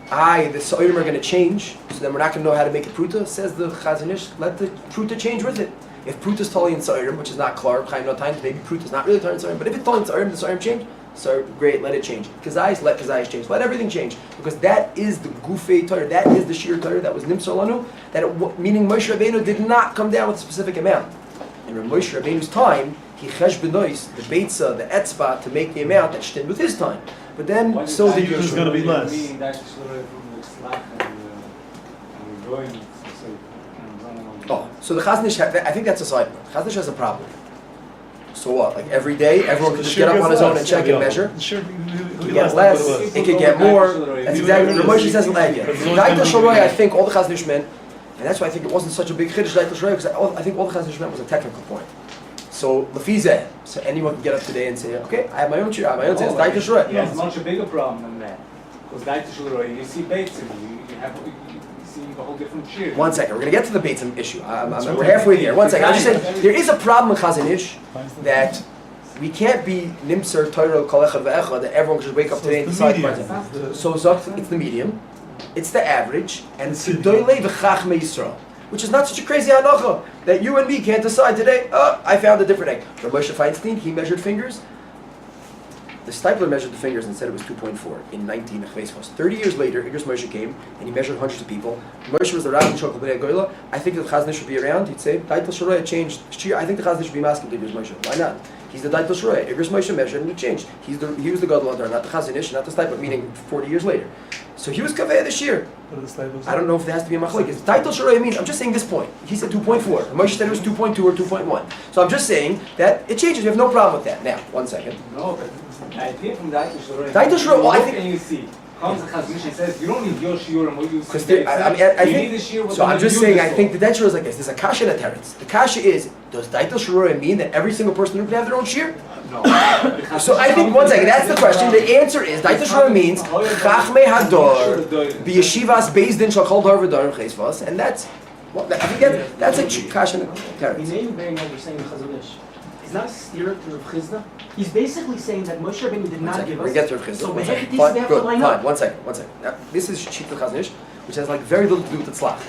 the Sa'ir are going to change, so then we're not going to know how to make a pruta. Says the Chazon Ish, let the pruta change with it. If Prut is Tali in Sa'irim, which is not Klar, Chaim no time, maybe Prut is not really Tali in Sa'irim, but if it's Tali in Sa'irim, the Sa'irim change, so great, let it change. Kazayis, let Kazayis change. Let everything change. Because that is the Gufei Torah, that is the Shir Torah that was Nimsar Lanu, meaning Moshe Rabbeinu did not come down with a specific amount. And in Moshe Rabbeinu's time, he chesh b'nois, the Beitza, the Etzba, to make the amount that shtin with his time. But then, so did There's going to be less. Oh, so the Chazon Ish, I think that's a side point. Chazon Ish has a problem. So what? Like every day, everyone can just get up on his own and check and measure. It could get less, it could get more. That's exactly what Moshe says in Lagya. Daita Shoroi, I think all the Chazon Ish meant, and that's why I think it wasn't such a big Chiddush Daita Shoroi, because I think all the Chazon Ish meant was a technical point. So Lefizeh, so anyone can get up today and say, okay, I have my own shir, I have my own Daita Shoroi. Yeah, it's much a bigger problem than that. Because Daita Shoroi, you see Beitzim, you have a whole different shir. 1 second, we're going to get to the Beitzim issue. We're halfway there. 1 second. I'm just saying, there is a problem with Chazon Ish that we can't be Nimser, Torah, Kol Echad Ve'echad, that everyone can just wake up today and decide. So it's the medium, it's the average, and it's Gedoylei V'Chachmei Yisrael, which is not such a crazy halacha that you and me can't decide today, I found a different egg. For Moshe Feinstein, he measured fingers. The Stipler measured the fingers and said it was 2.4 in 19 Chveisvos. 30 years later, Igros Moshe came and he measured hundreds of people. Moshe was the Rav in Shokol B'nei Goyla. I think that the Chazon Ish should be around. He'd say, Daitel Shoroi changed. I think the Chazon Ish should be masking to Igros Moshe. Why not? He's the Daitel Shoroi. Igros Moshe measured and it changed. He was the Gadol Adar, not the Chazon Ish, not the Stipler, meaning 40 years later. So he was Kaveh this year. I don't know if there has to be a machlok. It's Daitel Shoroi means, I'm just saying this point. He said 2.4. Moshe said it was 2.2 or 2.1. So I'm just saying that it changes. We have no problem with that. Now, 1 second. No, but the idea from Daita Shoroi. Daita Shoroi, well, I think. And you see, comes the Chazon Ish and says, you don't need your shiur and what you Because see. I think. So I'm just saying, I think the Daita Shoroi is like this. There's a kasha and a teretz. The kasha is, does Daitel Shoroi mean that every single person can have their own shir? No. So I think 1 second. That's the question. The answer is Daitel Shoroi means Chachmei Hador b'yeshivas beis din shel kol dar v'darim chesvas, and that's. Well, I think that's a kasha and a teretz. The name bearing what we're saying in Chazon Ish is not a steer to Rav Chizda. He's basically saying that Moshe Rabbeinu did not give us. We get to Rav Chizda. So One we second. have to line up. Fine. 1 second. 1 second. Now, this is Shit the Chazon Ish, which has like very little to do with the tzlach.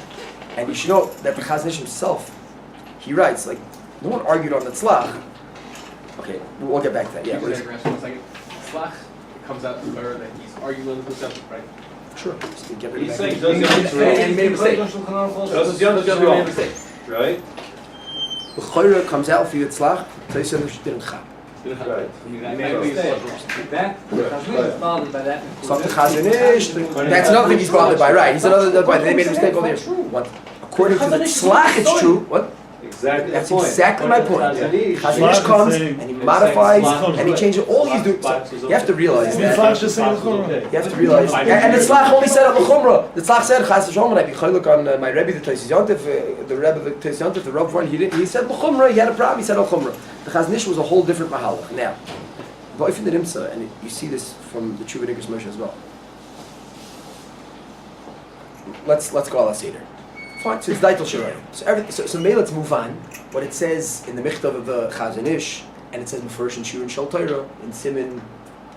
And you should know that the Chazon Ish himself, he writes like, no one argued on the tzlach. Okay, we'll get back to that. Yeah. Can you digress 1 second? Tzlach comes out to her that he's arguing with himself, right? Sure. Just to get rid of He's that. saying Taz Yontif's And wrong. he made a mistake. Taz Yontif's He made a wrong, mistake. right? The Chayra comes out for Yitzlach, Taz Yontif didn't chap. Right. He made a mistake. That, Chazanish is bothered by that. Stop the Chazanish. That's another thing he's bothered by, right? He's another by they made a mistake all the years. What? According to the Tzlach, it's true. What? Exactly. That's the point. exactly my point. Chazanish. Chazanish comes and he modifies and he changes all he's doing. Tzlach So you have to realize that. Tzlach just saying the Chumrah. You have to realize, and the Tzlach only said on the Chumrah. The Tzlach said, "Chas v'shom, when I be chayluk on my Rebbe, the Taisis Yontif, the Rebbe, the Taisis Yontif, the Rav one, he said l'Chumrah. He had a problem. He said al-Chumrah. The Chazanish was a whole different mahalach. Now, V'oifin the Rimsa, and you see this from the Tshuva Nigros Moshe as well. Let's go al Seder. Fine. So it's Daitel Shirayim. So may let's move on. What it says in the Michtav of the Chazanish, and it says Mefurish and Shur and Shal Torah in Siman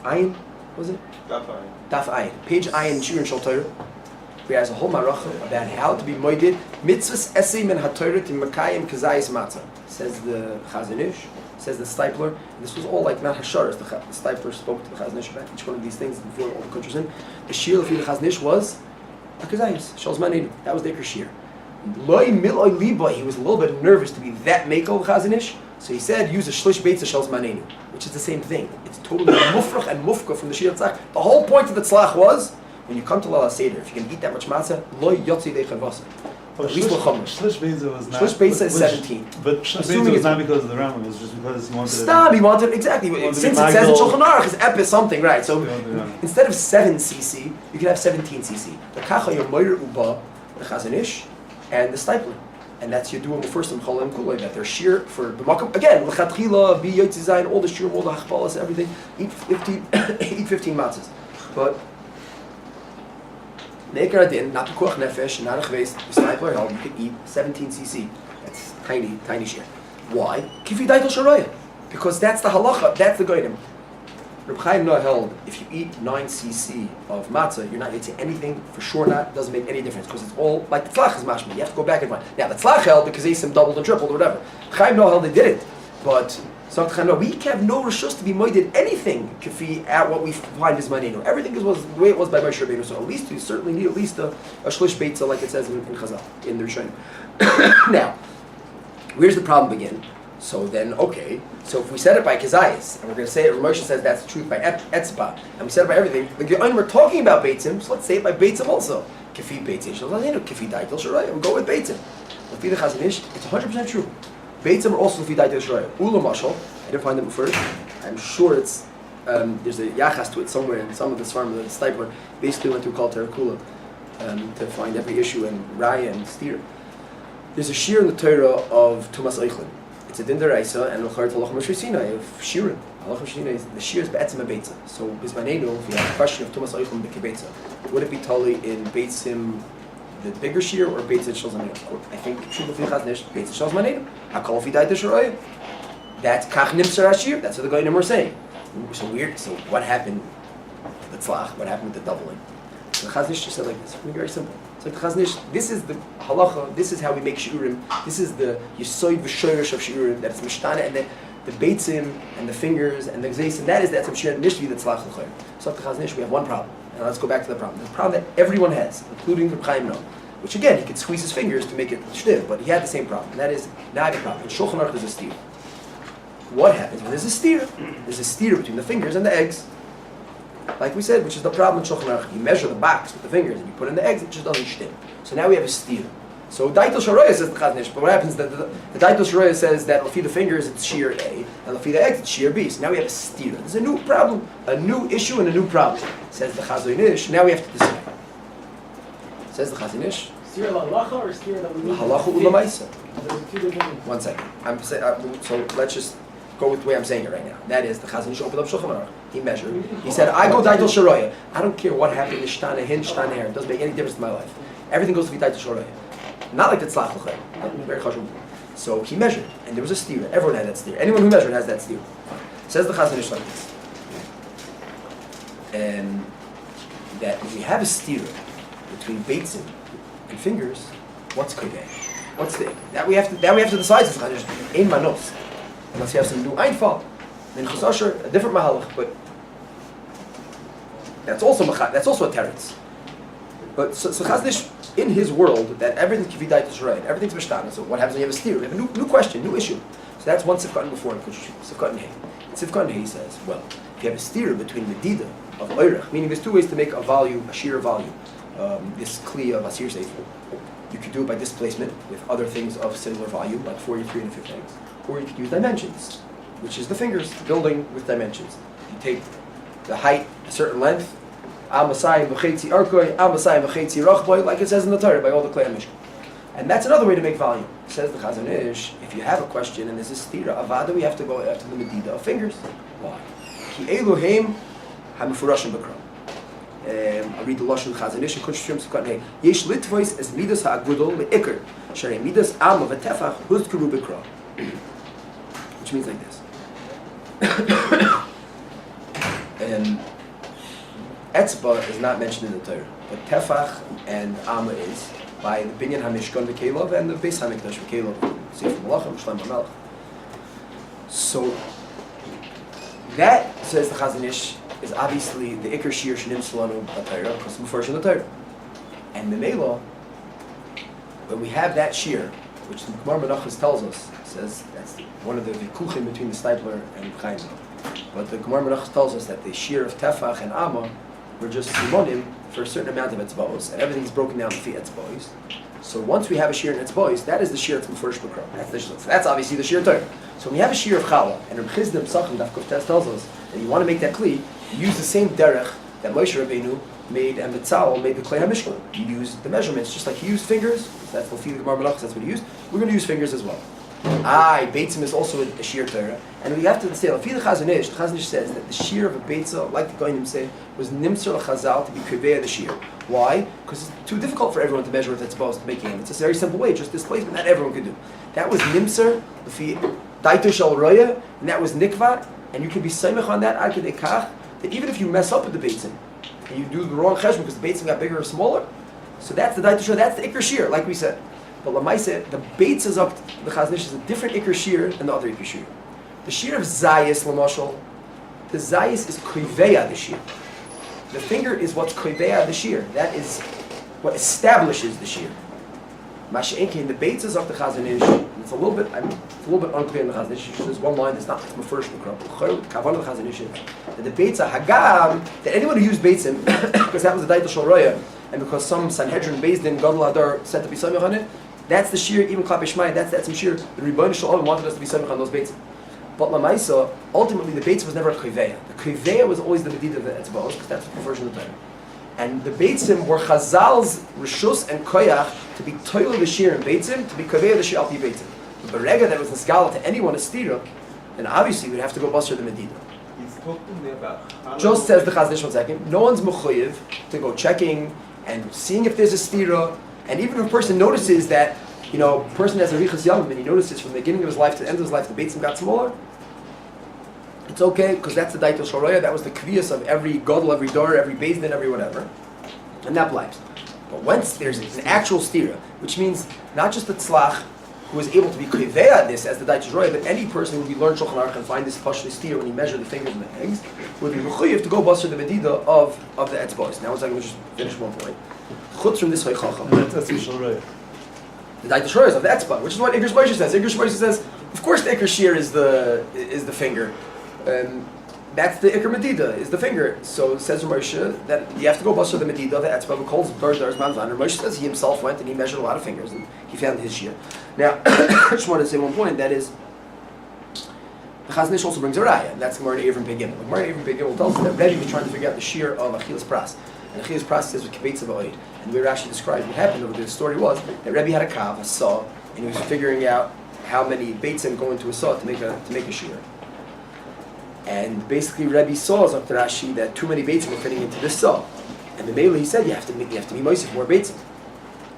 Ayin, was it? Daf Ayin. Page Ayin, Shur and Shal Torah. We has a whole maracha about how to be moided mitzvahs esim and haTorah to Makayim Kazayis Matzah. Says the Chazanish, says the Stipler. And this was all like not Hasharas. The Stipler spoke to the Chazanish about each one of these things before all the countries in. The Shir of the Chazanish was a Kazayis, Shalz Manenu. That was their Shir. Loi miloi liba, he was a little bit nervous to be that mekel Chazanish, so he said use a shlish beitza shalz manenu, which is the same thing. It's totally mufrach and mufka from the Shir Tzlach. The whole point of the Tzlach was when you come to Lala Seder, if you can eat that much matzah, loi yotzi dechavasa. At least l'chomer. Shlish Beitza was not. Shlish beitza is 17. But Shlish Assuming Beitza was it's- not because of the Rambam, it was just because he wanted Stop, he wanted, exactly. wanted to Since be it says in Michael. Shulchan Aruch, his ep is something, right? So Yeah. instead of 7 cc, you can have 17 cc. The kacha your moyer uba, the Chazanish, and the Stipler. And that's you doing the first in Challah and Kulay, that they're sheer for the Makam. Again, L'chatchila, Bi Yotzi Zayin, all the sheer, all the Hachbalas, everything. Eat 15 matzahs. But Neker Adin, not the Kuach Nefesh, not a Chveis, the Stipler held, you can eat 17 cc. That's tiny, tiny sheer. Why? Kifi Daitel Sharaya. Because that's the halacha, that's the goyim. Reb Chaim Noah held, if you eat 9 cc of matzah, you're not eating anything, for sure not, doesn't make any difference, because it's all, like the tzlach is mashma, you have to go back and find. Now the tzlach held, because Asim doubled and tripled or whatever. Chaim Noah held they did it, but, so Chaim Noah, we have no rishus to be moided anything, kifi, at what we find is manenu. Everything was the way it was by Moshe Rabbeinu, so at least you certainly need at least a shlish beitza, like it says in Chazal, in the Rishonim. Now, where's the problem begin? So then, okay, so if we said it by Kazayas, and we're going to say it, Moshe says that's the truth by Etzba, and we said it by everything, and we're talking about Beitzim, so let's say it by Beitzim also. Kifi Beitzim, Kifi Daitel Sharaya, we'll go with Beitzim. Lefi the Chazanish, it's 100% true. Beitzim are also Lefi Daitel Sharaya. Ula Mashal, I didn't find them first, I'm sure it's, there's a Yachas to it somewhere in some of the Svarim, the Stipler basically went through Kal Terakula to find every issue in Raya and Steer. There's a shir in the Torah of Tumas Eichlin. It's a din deraisa and l'char talach mashrisina of shirin. Halach mashrisina is the shir is be'etzim a beitza. So bismanenu, if you have a question of Tumas Eichlin b'kebeitza, would it be tali in beitzim the bigger shir or beitzim shal zmanenu? I think shul v'fichas nish beitzim shal zmanenu. Hakol fi daita shirayim. That's kach nimser hashir. That's what the Goyim were saying. So weird. So what happened? The tzlach. What happened with the doubling? So the Chazanish just said like this. Very simple. It's like the Chazanish, this is the halacha, this is how we make shiurim, this is the yisoid v'shoyrish of shiurim, that it's mishtana, and the beitzim, and the fingers, and the gzeis, and that's a shiur nishvi that's tzlach l'chayr. So at the Chazanish we have one problem, and let's go back to the problem. The problem that everyone has, including Reb Chaim Noah, which again, he could squeeze his fingers to make it shtiv, but he had the same problem, and that is, now I have a problem. In Shulchan Aruch there's a steer. What happens when there's a steer? There's a steer between the fingers and the eggs. Like we said, which is the problem in Shulchan Aruch. You measure the box with the fingers and you put in the eggs, it just doesn't shtim. So now we have a steer. So Daitel Sharaya says the Chazanish, but what happens that the Daitel Sharaya says that lefi the fingers it's shear A, and lefi the eggs it's shear B. So now we have a steer. There's a new problem, a new issue and a new problem. Says the Chazanish, now we have to decide. Says the Chazanish, Steer l'halacha or steer that we need? halacha ulamaisa. There's two different. One second. So let's just go with the way I'm saying it right now. That is, the Chazanish opened up Shulchan Aruch. He measured. He said, I go Daitel Sharaya. I don't care what happened to Shtana Hin, Shtana Her. It doesn't make any difference in my life. Everything goes to be Daitel Sharaya. Not like the Tzlach L'chayim. Very chashuv. So he measured, and there was a steer. Everyone had that steer. Anyone who measured has that steer. Says the Chazanish like this. And that if we have a steer between beitzim and fingers, what's kodeh? What's the that we have to decide this Chazanish. Ein manos. Unless you have some new einfall. Then Chazasher, a different mahalach, but That's also a teretz. But so Chazon Ish, in his world, that everything can be daitus right, everything's mishtana. So what happens when you have a steer? You have a new question, new issue. So that's one sifkat before in Kush, sifkat hey. Sifkat hey says, well, if you have a steer between medida of oirach, meaning there's two ways to make a volume, a shear volume, this kli of asir sefer. You could do it by displacement with other things of similar volume, like 43 and 50 eggs. Or you could use dimensions, which is the fingers, building with dimensions. You take the height, a certain length, Amasai v'chetzi arkoi, Amasai v'chetzi rachboi, like it says in the Torah, by all the Klei HaMishkan. And that's another way to make volume. Says the Chazon Ish, if you have a question and there's a stira, avada, we have to go after the medida of fingers. Why? Ki Elohim hamifurashim b'kram. I read the Lashon Chazon Ish, and Kush Shrim Sukkot Hey. Yesh litvois es midas ha'agudol le'ikr, sharei midas ama v'tefach huzkuru b'kram. Which means like this. Etzba is not mentioned in the Torah, but Tefach and Amma is by the Binyan HaMishkan v'Kelov and the Beis HaMikdash v'Kelov, Sefer Malachim, Shlomo Melech. So that, says the Chazon Ish, is obviously the Iker Shir Shenim Solanu B'Torah, because it's first in the Torah. And the Mela, when we have that Shir, which the Gemara Menachos tells us, says that's one of the vikuchim between the Steipler and Chaim. But the Gemara Menachos tells us that the Shir of Tefach and Amma were just simonim for a certain amount of etzbos, and everything's broken down to etzbos. So once we have a shir in etzbos, that is the shir that's mefurish b'kram. That's obviously the shir Torah. So when you have a shir of Challah, and Reb Chizda Psachim Daf Kuf Tes tells us that you want to make that kli, you use the same derech that Moshe Rabbeinu made and Betzalel made the Klei HaMishkan. You use the measurements, just like he used fingers. That's the Gemara Menachos, that's what he used. We're going to use fingers as well. Beitzim is also a shir Torah, and we have to say, the Chazon Ish says that the shir of a Beitzah, like the Goyim say, was nimser l'chazal to be kriveya the shir. Why? Because it's too difficult for everyone to measure with etzbos to make it. It's a very simple way, just displacement that everyone could do. That was nimser, l'fi daito shel roya, and that was nikva, and you can be saimach on that, ad kedei kach, that even if you mess up with the Beitzim, and you do the wrong cheshbon because the Beitzim got bigger or smaller, so that's the daito shel, that's the ikar shir, like we said. But Lamaise, the Beitz is up, the Chazon Ish is a different Iker Shir than the other Iker Shir. The Shir of Zayis, Lamashal, the Zayis is Koiveya the Shir. The finger is what's Koiveya the Shir. That is what establishes the Shir. Masha'enke, the Beitz is up the Chazon Ish. It's a little bit unclear in the Chazon Ish. There's one line that's not the first Kavan of the Chazon Ish. That the Beitz Hagam, that anyone who used Beitzim, because that was the Daitel Shal Roya, and because some Sanhedrin Beis Din Gadol Hadar said to be Samech on it, that's the shir, even Klap Ishmael, that's some shir. The Rebbeinu Shalom wanted us to be Samech on those Beitzim. But Lamaisa, ultimately the Beitzim was never a Kriveya. The Kriveya was always the Medida of the Etzbos, because that's the version of the time. And the Beitzim were Chazal's Rishus and Koyach to be Toil the shir in Beitzim, to be Kriveya the shir al Pi Beitzim. But Berega that was Nisgala to anyone a Stira, then obviously we'd have to go Basar the Medida. He's talking there about Just says the Chazon Ish 1 second, no one's Mechuyev to go checking and seeing if there's a stira, and even if a person notices that, a person has a riches yamim and he notices from the beginning of his life to the end of his life the beitzim got smaller, it's okay, because that's the Daitel Shal Roya, that was the kviyas of every gadol, every dor, every beis din, every whatever, and that applies. But once there's an actual stira, which means not just the tzlach who was able to be kriveya this as the Daitel Shal Roya, but any person who would learn Shulchan Aruch and find this pashli stira when he measured the fingers and the eggs, would be mechuyev to go basar the medida of the etzbos. Now, let me just finish one point. Chutz from this way chacham. That's Shal Roya. The Daitel Shal Roya is of the etzba, which is what Igrish Moshe says. Igrish Moshe says, of course, the Iker Shir is the finger. That's the Iker Medida, is the finger. So it says Moshe that you have to go basar the medida of the etzba. Who calls Dar's manvan. Moshe says he himself went and he measured a lot of fingers and he found his shir. Now, I just want to say one point. That is, the Chazon Ish also brings a raya, and that's Gemara Avram Pei Gimel. Gemara Avram Pei Gimel tells us that Rebbe was trying to figure out the shir of Achilas Pras. And Achilas Pras says with Kibetz of Oid. And we were actually describing what happened. The story was that Rebbe had a kav, a saw, and he was figuring out how many beitzim go into a saw to make a shir. And basically Rebbe saw up to Rashi that too many beitzim were fitting into this saw. And the Mele, he said you have to be moisif more beitzim.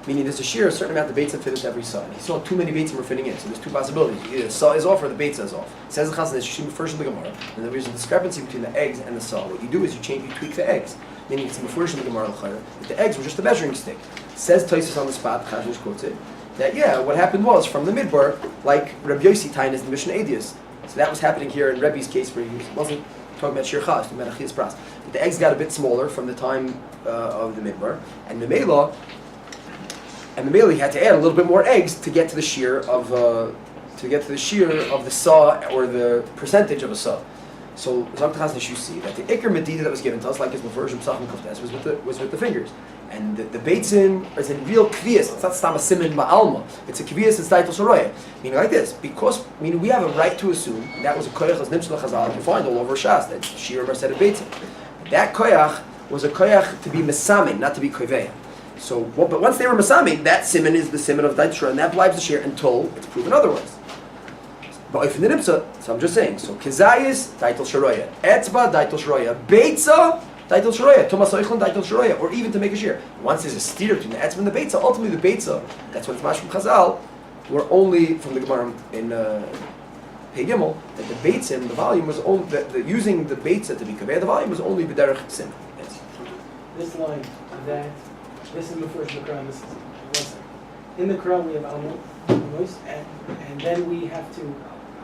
Meaning there's a shear, a certain amount of beitzim fit into every saw. And he saw too many beitzim were fitting in, so there's two possibilities. Either the saw is off or the beitzah is off. It says the Chazon Ish, first in the Gemara, and there's a discrepancy between the eggs and the saw. What you do is you tweak the eggs. Meaning it's before in the Gemara that the eggs were just a measuring stick. It says Tosfos on the spot, Chazon Ish quotes it, that what happened was from the midbar, like Rabbi Yossi Tain is the Mishnah Edius. So that was happening here in Rebbe's case where he wasn't talking about shir chas, talking about achilas pras. But the eggs got a bit smaller from the time of the midbar, and Memela he had to add a little bit more eggs to get to the shear of the saw or the percentage of a saw. So sometimes you see that the ikr medida that was given to us, like his version Psachim Kuftes, was with the fingers. And the beitzin is in real kviyas. It's not stam a simin ba'alma. It's a kviyas in staitel shoroya. Meaning like this, because we have a right to assume that was a koyach as nimshel chazal. You find all over Shas that shir or said a beitzin. That koyach was a koyach to be mesamin, not to be koyveya. So, but once they were mesamin, that simin is the simin of staitel shoroya, and that blives the shir until it's proven otherwise. But if in the nimsa, so I'm just saying. So kezayis staitel shoroya, etzba staitel shoroya, beitza. Daitel shoroya, Thomas Oichlin, Daitel shoroya, or even to make a shear. Once there's a steer between the etzim and the beitza, ultimately the beitza, that's what it's mash from Chazal, were only from the Gemara in Pei Gimel, that the beitzim, the volume was only, the using the beitza to be kaveh, the volume was only b'derech sim. Yes. This line, that, this is the first in the Quran, this is, one second. In the Quran we have Amud, and then we have to,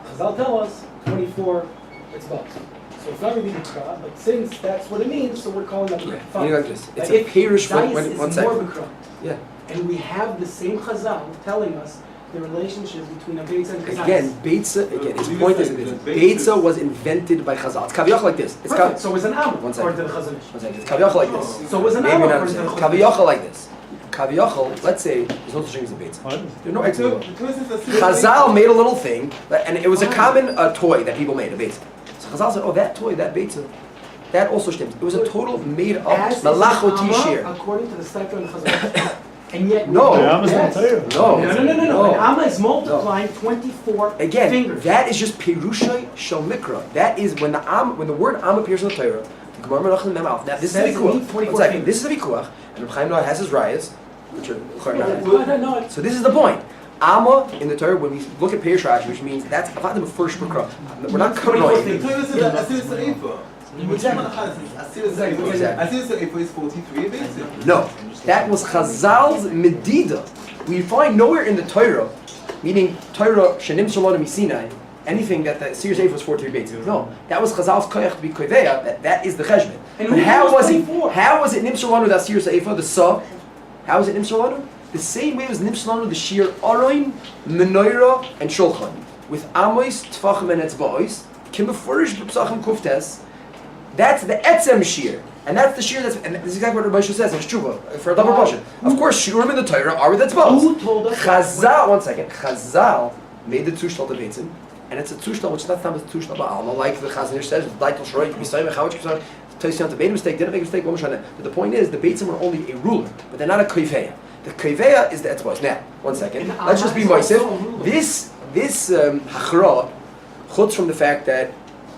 Chazal tell us, 24, it's bucks. So it's not really Bikra, but since that's what it means, so we're calling that Bikra. Fine. Like this. It's a perush. One second. Bikra. Yeah. And we have the same Chazal telling us the relationship between a Beitza and Chazal. Again, Beitza, his point is this. Beitza was invented by Chazal. It's kaviyach like this. It's Perfect. So it's an Am, one according to the second. Chazal. One second. It's kaviyach like this. So it's an Am, according to the Chazal. Kaviyach like this. Kaviyach, let's say, there's no such thing as a Beitza. There's no eggs in the world. Chazal made a little thing, and it was a common toy that people made, a Beitza. Chazal said, that toy, that beitza, that also stemmed. It was a total made-up malachoti shir. According to the Steifer and the Chazal. And yet, no. No. No. An Amma is multiplying 24 Again, fingers. that is just perushay shel mikra. That is when the word Am appears in the Torah. The Gemara Menachem Memaf. Now this is the vikuach. One second. This is the vikuach, and Reb Chaim Noah has his rayas, which are No. so this is the point. Amma in the Torah, when we look at Perish Rashi, which means that's about the first Bikra. We're not covering all things. Exactly. No, that was Chazal's medida. We find nowhere in the Torah, meaning Torah shenim shalom misinai, anything that the Seir's Eif was 43 beits. No, that was Chazal's koyach to be koveya. That is the cheshbon. And how was it nim shalom that Seir's Eif the saw? How was it nim shalom? The same way as Nimshalanu, the Shir Aroin, Menorah, and Shulchan. With Amois, Tfachim, and Etzba'os, Kimefurish, B'Psachim, Kuftes, that's the Etzem Shir. And that's the Shir, and this is exactly what Rabbi Shua says in Shuvah, for a double portion. Of course, Shiurim in the Torah are with Etzba'os. Who told us? Chazal, one second, Chazal made the Tushtal to Beitzim, and it's a Tushtal which is not the Tushtal Ba'alma, like the Chazanish says, Daitel Shoroi, Kisayim, Chawach, Kisayim, Toysiyant, made a mistake, didn't make a mistake, but the point is, the Beitzim are only a ruler, but they're not a Koifeya. The Koveya is the Etzba'os. Now, one second. Let's just be Moisef. This Hachra, chutz from the fact that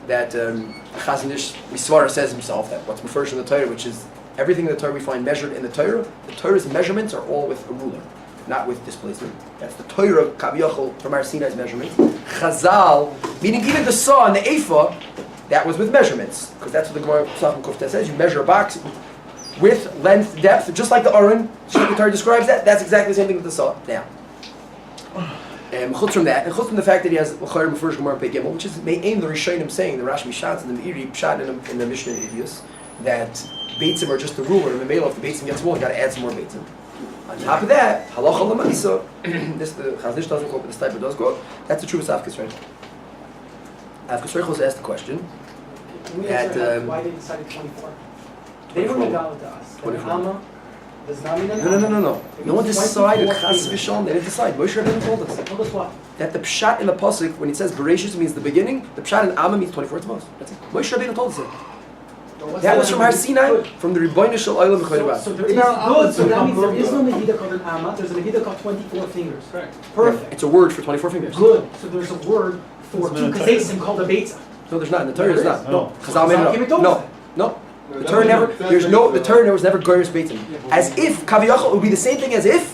Chazanish Misvara says himself that what's referred to in the Torah, which is everything in the Torah we find measured in the Torah's measurements are all with a ruler, not with displacement. That's the Torah, Kaviyachol, from our Sinai's measurements. Chazal, meaning even the saw and the Ephah, that was with measurements, because that's what the Gemara Psachim Kufta says. You measure a box with length, depth, just like the Aron, the Torah describes that. That's exactly the same thing with the saw. Now, chutz from that, and chutz from the fact that he has l'chayim first Gemara Pei Gimel, which is aim the Rishonim saying the Rashi Mishat and the Meiri Pshat in the Mishnah Idios that beitzim are just the ruler, and the male if the beitzim gets small, you got to add some more beitzim. On top of that, halacha l'maisa, this the Chaznish doesn't quote, but the Steiber does quote. That's the true Avkas Reich. Avkas Reich was asked the question. Can we answer why they decided 24? They were megal to us. That Amma does not mean an Amma. No. No one decided. Chas v'shalom. They didn't decide. Moshe Rabbeinu told us. Told us what? That the pshat in the pasuk when it says Bereshis means the beginning. The pshat in Amma means 24 tzvos. That's it. Moshe Rabbeinu told us it. That was from Har Sinai, from the Rebbeinu Shel Olam B'Chodesh. So there is good. So that means there is no Megiddah called an Amma. There's a Megiddah called 24 fingers. Correct. Perfect. It's a word for 24 fingers. Good. So there's a word for two kasesim called a beitza. No, there's not. In the Torah, there's not. No. Chazal made it up. No. The Torah never. There's no. The Torah was never goyres beitzim. As if kaviyachol would be the same thing as if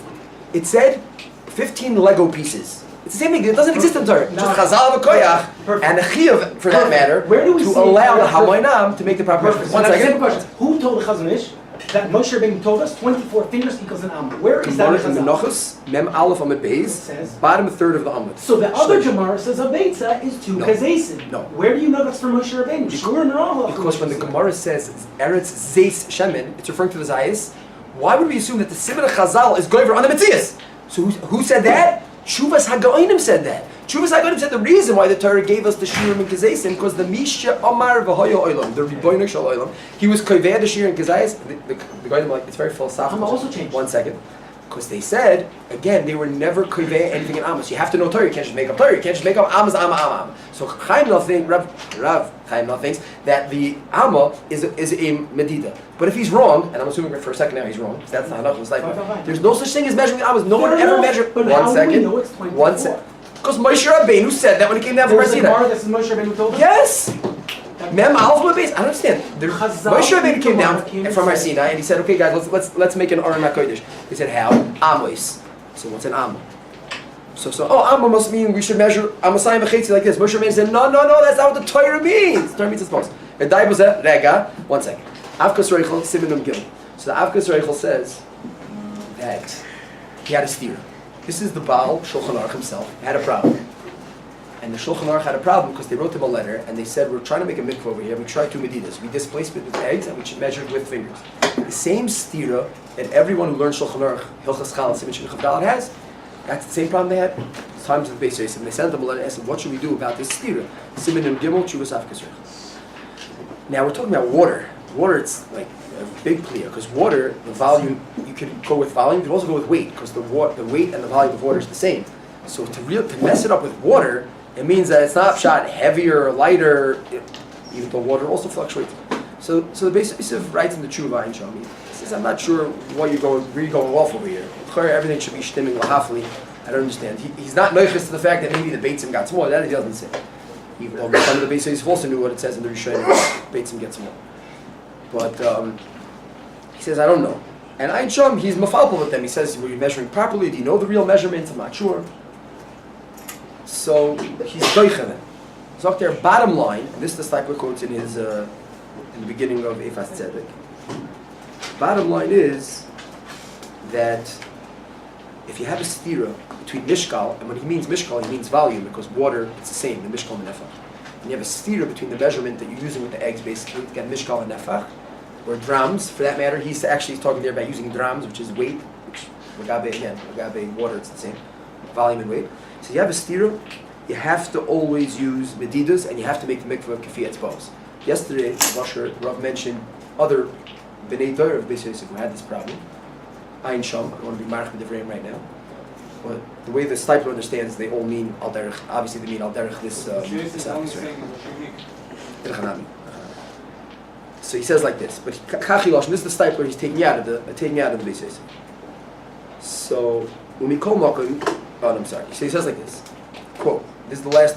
it said 15 Lego pieces. It's the same thing. It doesn't exist in the Torah. Just chazal v'koyach and a chiyuv for that matter Where do we to see allow the hamoinam to make the proper measurement. One second. question. Who told the Chazanish that Moshe Rabbeinu told us 24 fingers equals an Amma. Where is that Gemara in in Chazal? Menachos, Mem Aleph Amud It Beis, says- bottom third of the Amud. So the other Shlish. Gemara says a Beitza is 2 No. Kazesim. No. Where do you know that's for Moshe Rabbeinu? Sure, no. Because when the Gemara says Eretz Zeis Shemen, it's referring to the Zayis. Why would we assume that the Simon of Chazal is Goyver on the Metzias? So who said that? Shuvas Hagoinim said that. Shuvas Hagoinim said the reason why the Torah gave us the Shirim and Kazesim because the Misha Amar V'Hoyo Olam, the Ribono Shel Olam, he was Koiveh the Shirim and Kazayis. The Goyim are like, it's very philosophical. Amma also changed. 1 second. Because they said, again, they were never Koiveh anything in Amos. You have to know Torah. You can't just make up Torah. You can't just make up Amos, Amma. So Chaim Nal thinks, Rav Chaim Nal thinks that the Amma is a Medida. But if he's wrong, and I'm assuming for a second now he's wrong, because that's not enough. It's like, Fine. there's no such thing as measuring Amos. No one Fair ever enough, measured. but 1 how do we second. know it's 24? 1 second. Because Moshe Rabbeinu said that when he came down from There's a Sinai. Gemara that says Moshe Rabbeinu told us? Yes! Mem Alpha base. I don't understand. Chazal Moshe Rabbeinu came down came and from said- Sinai and he said, "Okay, guys, let's make an Aron HaKodesh." He said, "How? Amos." So what's an Amma? So Amma must mean we should measure Amasayim V'Chetzi like this. Moshe Rabbeinu said, "No, that's not what the Torah means. The Torah means it's supposed." And Dai was Rega. 1 second. Avkas Reichel Simenum Gil. So the Avkas Reichel says that he had a steer. This is the Baal Shulchan Aruch himself. He had a problem. And the Shulchan Aruch had a problem because they wrote him a letter and they said, we're trying to make a mikvah over here. We tried 2 medidas. We displaced it with eggs and we measured with fingers. The same stira that everyone who learns Shulchan Aruch, Hilchas Challah, Siman Shin Chavdalad has, that's the same problem they had. Times of the Beis Yosef. And they sent them a letter and said, what should we do about this stira? Siman and Gimel, Chuvas Avkas Reichel. Now we're talking about water. Water, it's like a big pliya because water, the volume, you could go with volume, you could also go with weight because the weight and the volume of water is the same. So to mess it up with water, it means that it's not shot heavier or lighter, even though water also fluctuates. So the Beis Yosef writes in the Tshuva in Shami, he says, I'm not sure where you're going off over here. Everything should be stimming lahafli. I don't understand. He's not noichus to the fact that maybe the beitzim got small. That he doesn't say. Even though some of the Beis Yosef also knew what it says in the Rishonim, beitzim get small. But he says, I don't know. And Ayin Sham, he's mafalpal with them. He says, were you measuring properly? Do you know the real measurements? I'm not sure. So he's doichen. So up there, bottom line, and this is the Stakler quotes in his in the beginning of Efas Tzedek. Bottom line is that if you have a stira between mishkal, and when he means mishkal, he means volume because water, it's the same, the mishkal and nefach. And you have a stira between the measurement that you're using with the eggs, basically, to get mishkal and nefach, or drams, for that matter. He's talking there about using drams, which is weight, which again, water, it's the same, volume and weight. So you have a stira, you have to always use medidas, and you have to make the mikveh of kafiyat bows. Yesterday, Rav mentioned other b'nei Torah of Beis Yosef who had this problem. Ayin Sham, I don't want to be marked with the frame right now. But the way the Stipler understands, they all mean al derech. Obviously, they mean al derech this office, right? So he says like this, but kachilosh. This is the Stipler. He's taking out of the Beis Yosef. So umikol makom. Oh, I'm sorry. So he says like this. Quote. This is the last.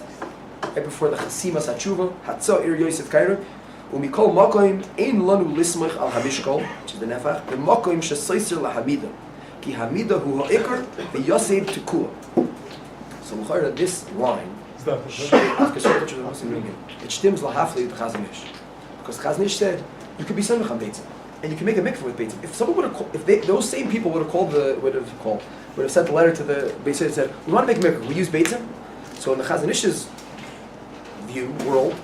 Right before the Chasimas Hatshuva, Hatzo Ir Yosef Kaira, Umikol Makoim Ein Lanu Lismach Al Hamishkol, which is the Nefach, the Makoim Shesaiser LaHamida, Ki Hamida Hu Ha'ikr VeYoseb Tekua. So L'chayra, this line, it stims LaHafli to Chazon Ish, because Chazon Ish said you could be Samech on Beitzim, and you can make a mikveh with Beitzim. If someone would have, those same people would have sent a letter to the Beis Yosef and said, we want to make a mikveh, we use Beitzim. So in the Chazon Ish's view, world,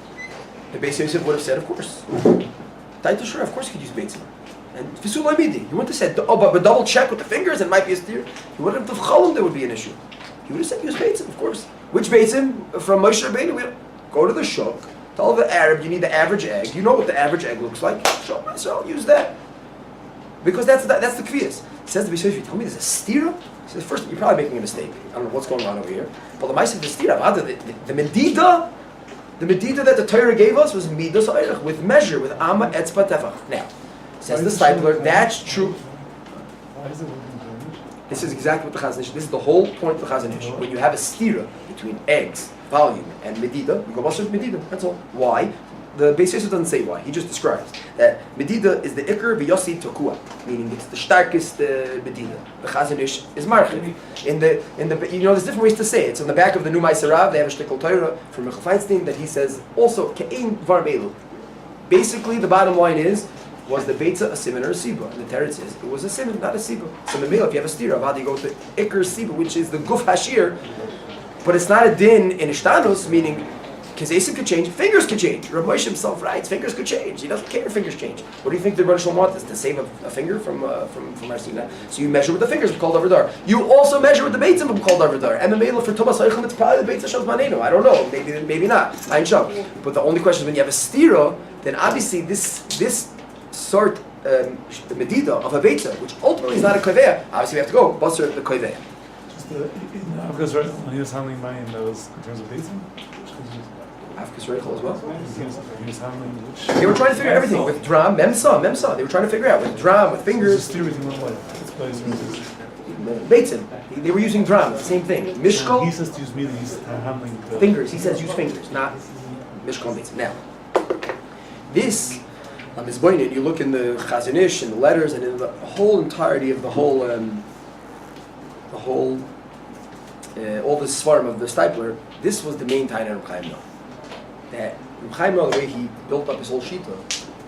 the Beis Yosef would have said, of course. Taito sure, of course you could use beitzim. And Fisul Laimidi, he wouldn't have said, but double check with the fingers, it might be a steer. He wouldn't have challah, there would be an issue. He would have said, use beitzim, of course. Which beitzim? From Moshe Rabbeinu, go to the shuk, tell the Arab you need the average egg. You know what the average egg looks like. So use that. Because that's the kvias. It says the Beis Yosef, you tell me there's a steer? He says, first, you're probably making a mistake. I don't know what's going on over here. But the Maisa the steer, the medida, the medida that the Torah gave us was midas ha'erech, with measure, with amma etzba tefach. Now, says the Stipler, that's true. Why is it working damage? This is exactly what the Chazon Ish. This is the whole point of the Chazon Ish. When you have a stira between eggs, volume, and medida, you go basher with medida. That's all. Why? The Beis Yosef doesn't say why. He just describes that medida is the ikr v'yosi tokua, meaning it's the starkest medida. The Chazon Ish is marchid. In the there's different ways to say it. So in the back of the Numai Sarav, they have a shtickle Torah from Michael Feinstein that he says also ke'ein var belu. Basically, the bottom line is was the Beitza a Siman or a Siba? And the Teretz says it was a Siman, not a Siba. So the if you have a stira, how do you go to Iker Siba, which is the Guf Hashir, but it's not a din in Ishtanus, meaning Kezesim could change, fingers could change. Rav Moshe himself writes, fingers could change. He doesn't care if fingers change. What do you think the Rebbe Shalom wants? To save a finger from Arsina? So you measure with the fingers of Kol Davar Dar. You also measure with the Beitzim of Kol Davar Dar. And the Mela for Thomas Heichel, it's probably the Beitzah Shavz Manenu. I don't know. Maybe not. Ein Sham. But the only question is when you have a stira, then obviously this sort the medida of a Beitzah, which ultimately is not a Koveya, obviously we have to go Basar the Koveya. Just because when he was handling mine, that was in terms of dating. Afkas Reichel as well. He was handling which. They were trying to figure out everything with drum, memsa. They were trying to figure out with drum, with fingers. Just steer everything one way. It's plays Beitzim. They were using drum, the same thing. Mishkol. He says to use meaning, he's handling the Fingers. He says use fingers, not Mishkol and Beitzim. Now, this is Boinin. You look in the Chazanish and the letters and in the whole entirety of the whole all the svarim of the Stipler. This was the main time of Chaim Noah. That Chaim Noah, the way he built up his whole shita,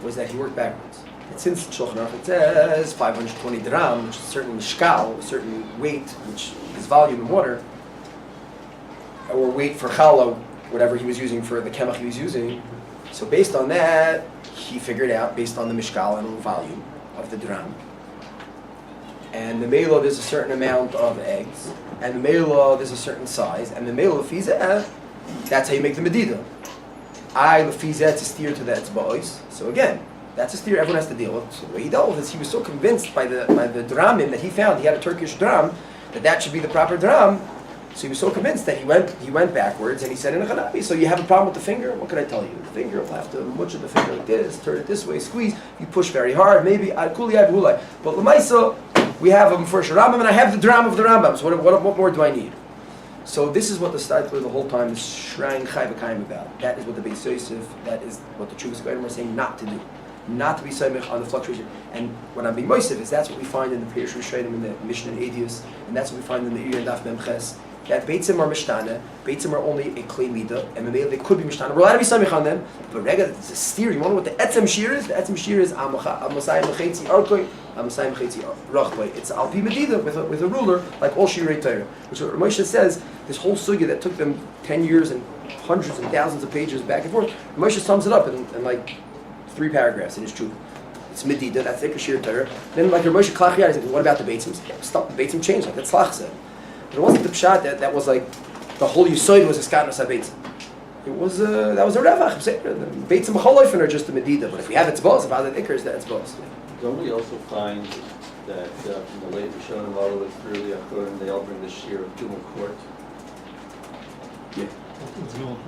was that he worked backwards. And since Shulchan Aruch it says 520 dram, which is a certain mishkal, a certain weight, which is volume in water, or weight for challah, whatever he was using for the kemach he was using. So based on that, he figured out, based on the mishkal and the volume of the dram, and the mela there's a certain amount of eggs, and the mela there's a certain size, and the mela fizeh, that's how you make the medida. I lefizeh to steer to the etzba'os. So again, that's a steer everyone has to deal with. So the way he dealt with this, he was so convinced by the dramim that he found, he had a Turkish dram, that should be the proper dram. So he was so convinced that he went backwards, and he said in a Hanabi, so you have a problem with the finger? What can I tell you? The finger will have to much of the finger like this, turn it this way, squeeze. You push very hard, maybe ad kuli ad hulai. But l'maisa, we have a first Rambam, and I have the dram of the Rambam. So what more do I need? So this is what the Stipler the whole time is shrine Chai V'Kaim about. That is what the Beis Yosef, that is what the Chuvas Goyim are saying not to do. Not to be Saimich on the fluctuation. And what I'm being Moisef is that's what we find in the Peirush Rishonim, in the Mishnah and Edius, and that's what we find in the Iyah and Daf Memches. That Beitzim are Mishtana, Beitzim are only a Klei Mida, and they could be Mishtana. We're allowed to be Saimich on them, but Rega, it's a steer. You want to know what the Etzem Shir is? The Etzem Shir is Amasayim Mechetzi Arkoi, Amasayim Mechetzi Rachboi. It's Al Pi Medida with a ruler, like all Shirei Torah. Which what Moshe says, this whole sugya that took them 10 years and hundreds and thousands of pages back and forth, Moshe sums it up in like 3 paragraphs in his truth. It's Medida, that's Ikar Shir Torah. Then like Moshe Klachiyah, he said, what about the Beitzim? Stop, the Beitzim changed, like that Slach said. But it wasn't the pshat that was like the whole Yisoid was a skatnos habeitzim. It was that was a revach. The beitzim b'choloifen are just a medida. But if we have etzbos, if other ikers, that's etzbos. Don't we also find that from the late Rishonim all the way through the Achorim, they all bring the shear of Gimel Court? Yeah.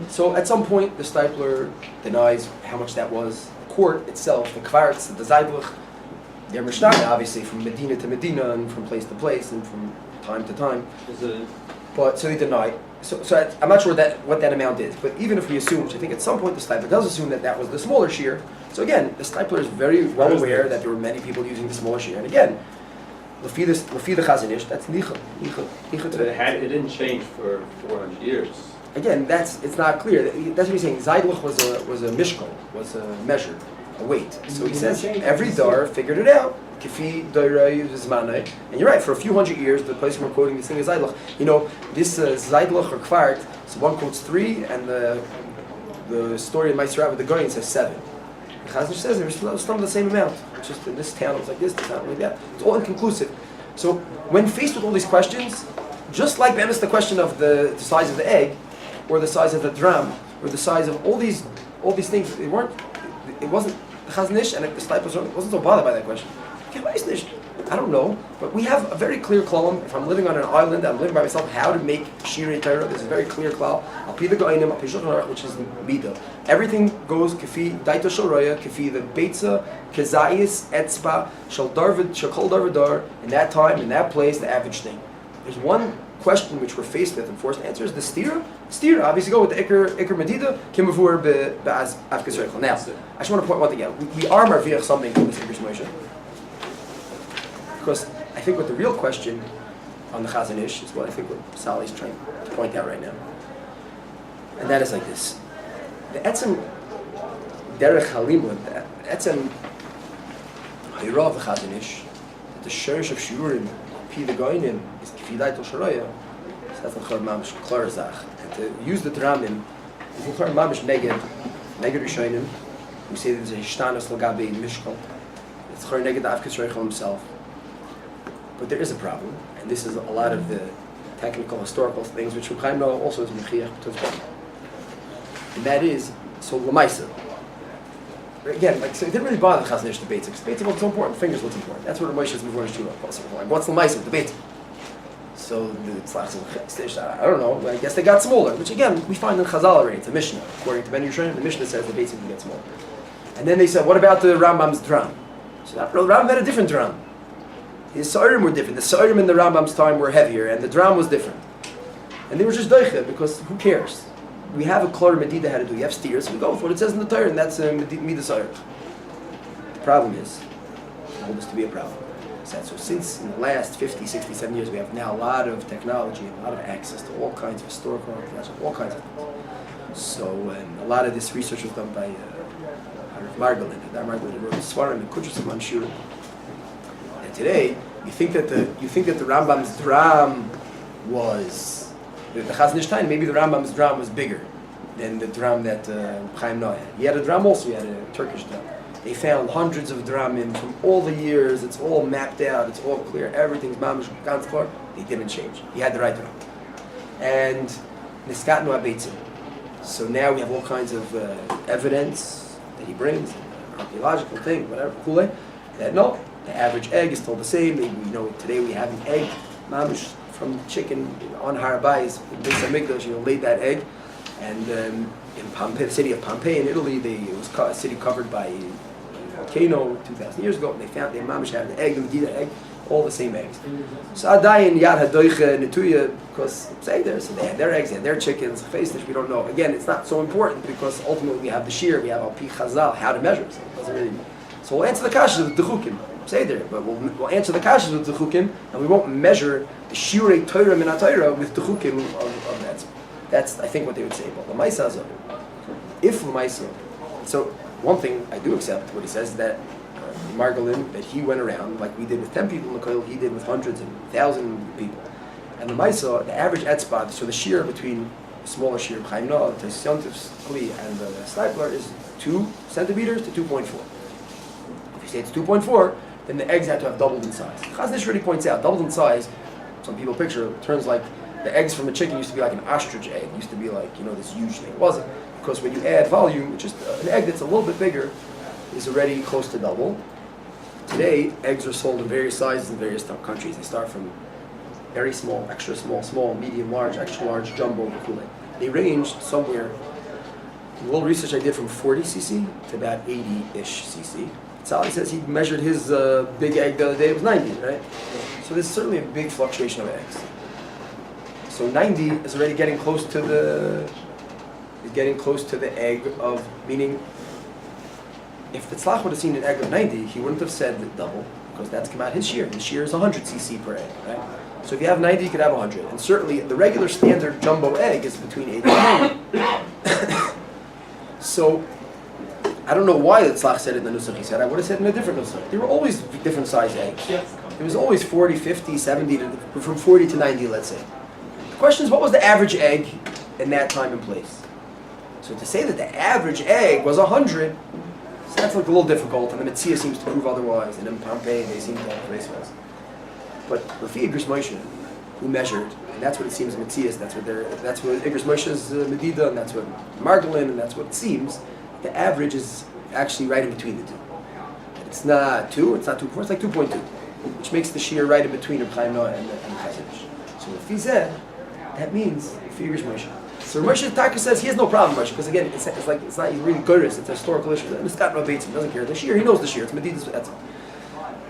So at some point, the Stipler denies how much that was. The court itself, the kvartz, the zaydluch, they're mishnah, obviously, from Medina to Medina and from place to place and from time to time. But so they deny. So I'm not sure what that amount is. But even if we assume, which I think at some point the Stipler does assume that was the smaller shear. So again, the Stipler is very well aware that there were many people using the smaller shear. And again, Lefi the Chazanish, that's nicha. But it didn't change for 400 years. Again, it's not clear. That's what he's saying. Zaydluch was a mishkal, was a measure, a weight. So he says every dar figured it out. Kifi Doirei Zmanai. And you're right, for a few hundred years, the place we're quoting this thing is Zaydluch. You know, this Zaydluch or Kvart, so one quotes 3, and the story in Meister with the Goyin says 7. The Chazanish says there was some of the same amount. It's just in this town it was like this town like that. It's all inconclusive. So when faced with all these questions, just like Bemis, the question of the size of the egg, or the size of the dram, or the size of all these things, it wasn't the Chazanish and the Stipler wasn't so bothered by that question. I don't know, but we have a very clear klal. If I'm living on an island, I'm living by myself, how to make shirei Torah. There's a very clear klal. Al pi the goinim, al pi Shulchan Aruch, which is mida. Everything goes kefi daita shel roya, kefi the beitza, kezayis, etzba, shel darvid, shel kol darvid dar. In that time, in that place, the average thing. There's one question which we're faced with and forced to answer is the stira. Stira, obviously go with the ikr medida, kimavur be'az afkas reichel. Now, I just want to point one thing out. We are marviach something from this Ikr Shmoisha. Because I think what the real question on the Chazanish is what I think what Sally's trying to point out right now. And that is like this. The Etzem Derech Halimud, the Etzem They Rav the Chazanish, that the Sherish of Shiurim, Pi the Goinim, is Kfidai Tol Sharoya. So that's the Chor Mamish Klar Zach. And to use the Dramim, is the Chor Mamish Neged Rishonim, we say there's a Hishtanas Lagabe in Mishkal. It's Chor Neged Avkes Reichel himself. But there is a problem, and this is a lot of the technical, historical things which Chaim know also is Mechiach Tuvta. And that is, so Lamaisa. Again, like, so it didn't really bother the Chazanish debates. Debates what's so important, fingers what's important. That's what Moshe is before his Shula. Like, what's Lamaisa? Debate. So the Tzlach, I don't know, I guess they got smaller, which again, we find in Chazal already, it's a Mishnah. According to Ben Yisrael, the Mishnah says the debates can get smaller. And then they said, what about the Rambam's dram? So the Rambam had a different dram. His Sa'arim were different. The Sa'arim in the Rambam's time were heavier, and the dram was different. And they were just doiche, because who cares? We have a Klor Medida how to do. You have steers, so we go with what it says in the Torah, and that's Midas Sa'ir. The problem is, I hold this to be a problem. So since in the last 50, 60, 70 years, we have now a lot of technology and a lot of access to all kinds of historical information, all kinds of things. So a lot of this research was done by Margolin. And Margolin wrote a Svarim and Kudros of Manshur. And today, you think that the Rambam's dram was the Chazanish time. Maybe the Rambam's dram was bigger than the dram that Chaim Noah had. He had a dram also. He had a Turkish dram. They found hundreds of dramim from all the years. It's all mapped out. It's all clear. Everything's mamish ganz klar. They didn't change. He had the right dram. And niskat no abetzim. So now we have all kinds of evidence that he brings, archaeological thing, whatever, kule. That no, the average egg is still the same. Maybe we know today we have an egg mamish from chicken on Har Bayis, in Beis Hamikdash. Laid that egg, and in Pompeii, the city of Pompeii in Italy, it was a city covered by a volcano 2,000 years ago, and they found their mamish had the egg, the Medina egg, all the same eggs. So Adayin Yad Hadoiche Netuya, because say there, so they had their eggs, they had their chickens, face dish, we don't know. Again, it's not so important because ultimately we have the shear, we have Al Pi Chazal, how to measure. So it doesn't really. So we'll answer the kashas with the chukim. Say there, but we'll answer the kashas with the chukim, and we won't measure the shiurei Torah min HaTorah with the chukim of that. That's I think what they would say. But L'maisa Azah, if L'maisa, so one thing I do accept what he says that Margolin, that he went around like we did with 10 people in the koil, he did with hundreds and thousands of people. And L'maisa, the average etzbad, so the shear between the smaller shear Chaim Noah, the Yontif's Kli, and the Stipler is 2 centimeters to 2.4. If you say it's 2.4, then the eggs have to have doubled in size. Chazanish really points out, doubled in size, some people picture, it turns like the eggs from a chicken used to be like an ostrich egg, used to be like, this huge thing. It wasn't. Because when you add volume, just an egg that's a little bit bigger is already close to double. Today, eggs are sold in various sizes in various countries. They start from very small, extra small, small, medium, large, extra large, jumbo, Kool-Aid. They range somewhere, a little research I did, from 40 cc to about 80-ish cc. Sally says he measured his big egg the other day, it was 90, right? So there's certainly a big fluctuation of eggs. So 90 is already getting close to the egg of, meaning if the tzlach would have seen an egg of 90, he wouldn't have said the double, because that's come out his shear. His shear is 100 cc per egg, right? So if you have 90, you could have 100. And certainly the regular standard jumbo egg is between 80 and 90. So I don't know why the tzlach said it in the nusach he said. I would have said it in a different nusach. There were always different size eggs. It was always 40, 50, 70, from 40 to 90, let's say. The question is, what was the average egg in that time and place? So to say that the average egg was 100, so that's like a little difficult, and the Metzia seems to prove otherwise, and in Pompeii they seem to have place was. But Rafi Igros Moshe, who measured, and that's what it seems Metzias, that's what Igros Moshe's Medida, and that's what Margolin, and that's what it seems. The average is actually right in between the two. It's not 2, it's not 2.4, it's like 2.2, which makes the shear right in between of Chaim Noah and Chazanish. So if he said, that means Rafi Igros Moshe. So Moshe Taka says he has no problem, Moshe, because again, it's not really good, it's a historical issue. And it's got no bates, he doesn't care. The shear, he knows the shear, it's Medidas, that's it.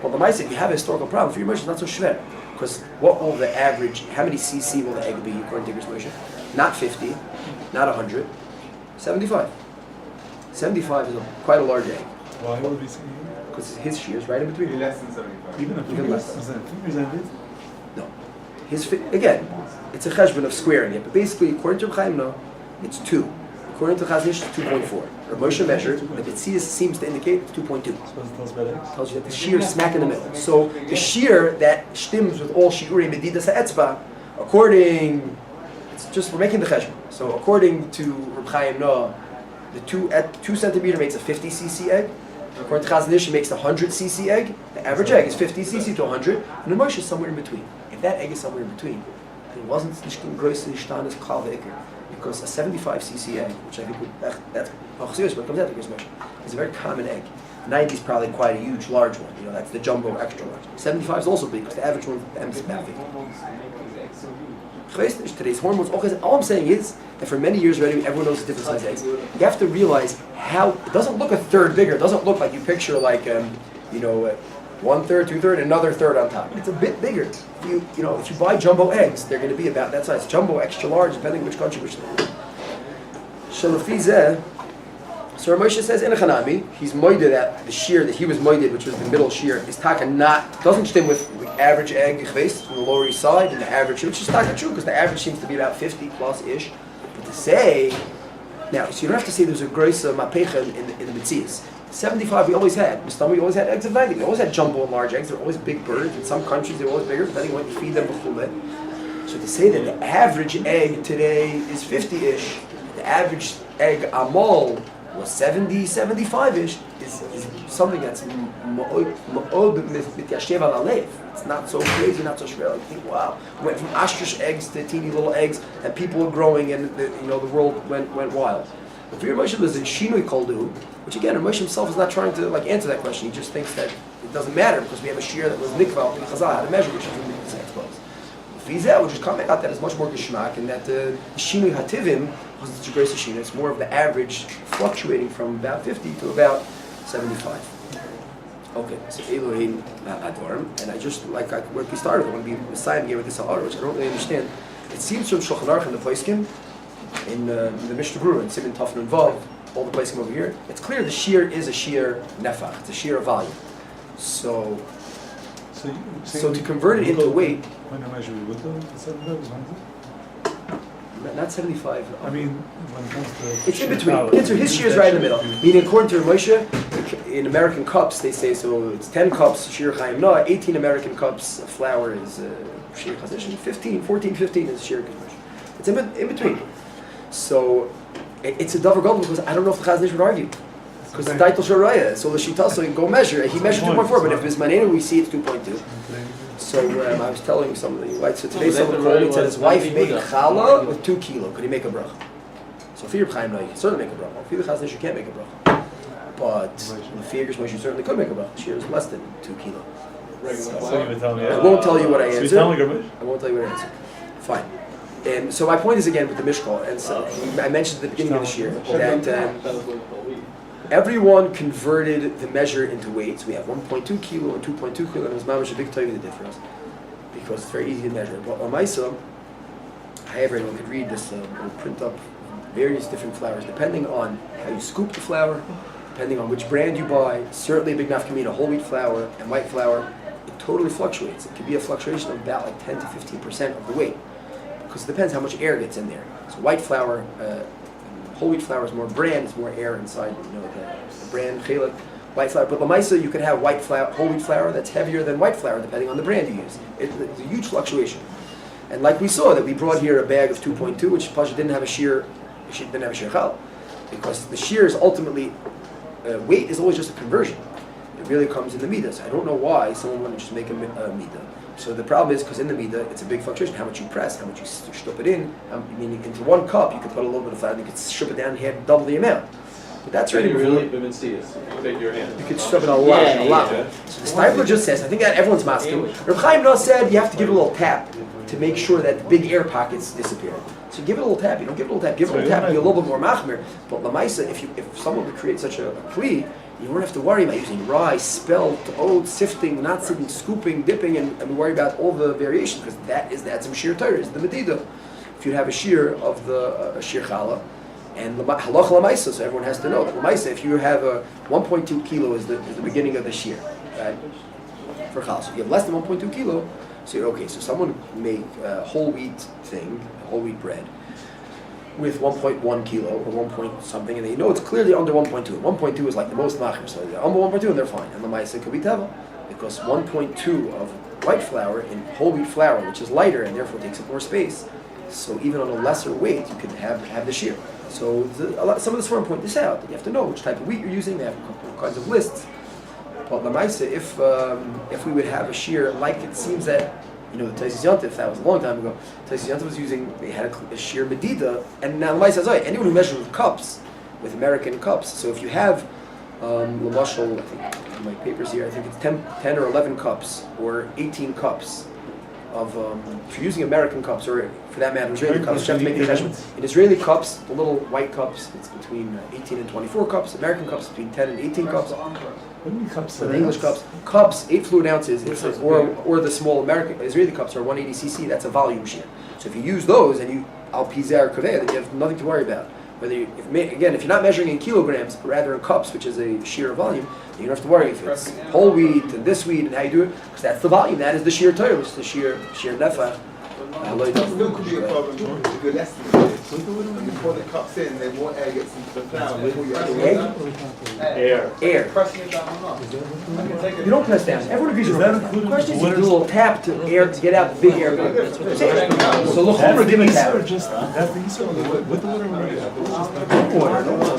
Well, the Maisa, if you have a historical problem, for your Moshe, it's not so shver. Because what will the average, how many cc will the egg be according to Igros Moshe? Not 50, not 100, 75. 75 is quite a large egg. Why would we say Because his shear is right in between. Less than 75. Even less. Was that fingers and it? No. Again, it's a cheshbon of squaring it, but basically, according to Chaim Noah, it's 2. According to Chazon Ish, it's 2.4. Rav Moshe measured, but it seems to indicate it's 2.2. Supposed to tell us about X? Tells you that the shear is smack in the middle. So the shear that stims with all shiurei medidas ha'etzba, according, it's just, we're making the cheshbon. So according to Reb Chaim Noah, the 2 centimeter makes a 50 cc egg. According to Chazon Ish, it makes a 100 cc egg. The average egg is 50 cc to 100, and the Moshe is somewhere in between. If that egg is somewhere in between, then it wasn't größte Shtanis Klal Ve'ikr, because a 75 cc egg, which I think that's serious, but it comes out to Moshe, is a very common egg. 90 is probably quite a huge, large one. You know, that's the jumbo extra large. 75 is also big because the average one is about big. Today's hormones. All I'm saying is that for many years already, everyone knows the different size eggs. You have to realize how it doesn't look a third bigger. It doesn't look like you picture like 1/3, 2/3, another third on top. It's a bit bigger. If you buy jumbo eggs, they're going to be about that size. Jumbo, extra large, depending which country, which. So Moshe says in a Chanami, he's moided that the shear that he was moided, which was the middle shear, is taka doesn't stem with the average egg from the Lower East Side and the average, which is taka true because the average seems to be about 50 plus ish. But to say now, so you don't have to say there's a gross mapecha in the Metzias. 75 we always had. We always had eggs of 90. We always had jumbo and large eggs. They're always big birds. In some countries they're always bigger, depending on what you feed them before. So to say that the average egg today is 50-ish, the average egg amal was 70, 75-ish, is something that's it's not so crazy, not so shrill. You think, wow, we went from ostrich eggs to teeny little eggs, and people were growing, and the world went wild. But for your Moshe, there's a shinui koldu, which again, Moshe himself is not trying to answer that question. He just thinks that it doesn't matter because we have a shear that was nikva, chazal had to measure, which is really the same close. Fizeh, which is coming out that is much more geschmack, and that the shinui hativim wasn't such a great shinui. It's more of the average, fluctuating from about 50 to about 75. Okay, so Elohim Advarim, and I just where we started, I want to be Messiah here with this Sahara, which I don't really understand. It seems from Shulchan Aruch and the Poskim, in the Mishnah Berurah, in Siman Taf Nun Vav, all the Poskim over here, it's clear the shear is a shear nefach, it's a shear of volume. So to convert it into weight, when I measure it with the 75 is 100? not 75. I mean, when it comes to it's in between. His shear is right in the middle. Meaning, according to Moshe, in American cups, they say so. It's 10 cups shear Chaim Noah, 18 American cups of flour is shear Chazon, 15 is shear Chazon. It's in between. So it's a davar gadol because I don't know if the Chazon would argue. Because the title Shoraya, so the Shita, so you can go measure. He measured 2.4, but if it's Manena, we see it's 2.2. So I was telling somebody, right, so today someone called me and said his wife made Challah with 2 kilo. Could he make a bracha? So for your Chaim, you can certainly make a bracha. For the Chazon, you can't make a bracha. But the figures, you certainly could make a bracha. She is less than 2 kilo. So you would tell me, I won't tell you what I answered. So you tell me I won't tell you what I answered. Fine. And so my point is again with the Mishkal, and so I mentioned at the beginning of this year that everyone converted the measure into weights. We have 1.2 kilo and 2.2 kilo, and it was mamash a big tell you the difference because it's very easy to measure. But on Maisa, everyone could read this and print up various different flours depending on how you scoop the flour, depending on which brand you buy. Certainly, a big nafkamina, whole wheat flour and white flour, it totally fluctuates. It could be a fluctuation of about 10 to 15% of the weight because it depends how much air gets in there. So white flour. Whole wheat flour is more bran, it's more air inside, the bran, chelik, white flour. But lamaisa, you could have white flour, whole wheat flour that's heavier than white flour, depending on the brand you use. It's a huge fluctuation. And like we saw, that we brought here a bag of 2.2, which Pasha didn't have a shear chal, because the shear is ultimately, weight is always just a conversion. It really comes in the midah. So I don't know why someone would just make a midah. So the problem is because in the midah it's a big fluctuation. How much you press, how much you stuff it in. Meaning into 1 cup you could put a little bit of flour, and you could strip it down here double the amount. But that's really really Bimensias. You take your hand. You could shove it a lot. So the Stipler just says, I think that everyone's masking. Reb Chaim Noah said you have to give it a little tap to make sure that the big air pockets disappear. So give it a little tap. You don't give it a little tap. Give it a little tap. Be a little bit more machmir. But lamaisa, if someone would create such a kli, you don't have to worry about using rye, spelt, oats, sifting, not sitting, scooping, dipping, and worry about all the variation because that's some sheer Torah, the medida. If you have a shear of the sheer challah, and halacha lamaisa, so everyone has to know that lamaisa. If you have a 1.2 kilo is the beginning of the shear, right? For challah, so if you have less than 1.2 kilo, so you're okay. So someone make a whole wheat thing, whole wheat bread. with 1.1 kilo or 1 point something, and they know it's clearly under 1.2. 1.2 is like the most machir, so they're under 1.2 and they're fine. And the ma'aseh could be teva, because 1.2 of white flour in whole wheat flour, which is lighter and therefore takes up more space. So even on a lesser weight, you can have the shear. So some of the Sforim point this out, that you have to know which type of wheat you're using. They have a couple of kinds of lists. But Lamaisa, if we would have a shear like it seems that, the Taisis Yontif, that was a long time ago, Taisis Yontif was using, they had a shear medida, and now Lamaisa says, anyone who measures with cups, with American cups, so if you have, Lamashal, I think in my papers here, I think it's 10 or 11 cups, or 18 cups of, if you're using American cups, or for that matter, Israeli cups, you have to make the measurement. In Israeli cups, the little white cups, it's between 18 and 24 cups. American cups, between 10 and 18 cups. What do you mean cups? So the English cups, 8 fluid ounces, or the small American, Israeli cups are 180 cc, that's a volume shear. So if you use those and you al pizer kaveh, then you have nothing to worry about. Whether if you're not measuring in kilograms, but rather in cups, which is a shear volume, you don't have to worry if it's whole wheat and this wheat and how you do it, because that's the volume. That is the shear Torah, it's the shear nefach. It still could be a problem if you're less than this. When you pour the cups in, then more air gets into the flour before you add Air. Pressing it down or not? I can take it. You don't press down. Everyone agrees Is you that don't press down. The included question is in you the do a little tap to air to get out the big air bubble. That's what I'm saying. So That's L'chumra the give it Easter, tap. just that's the Easter with the water. Water, no water.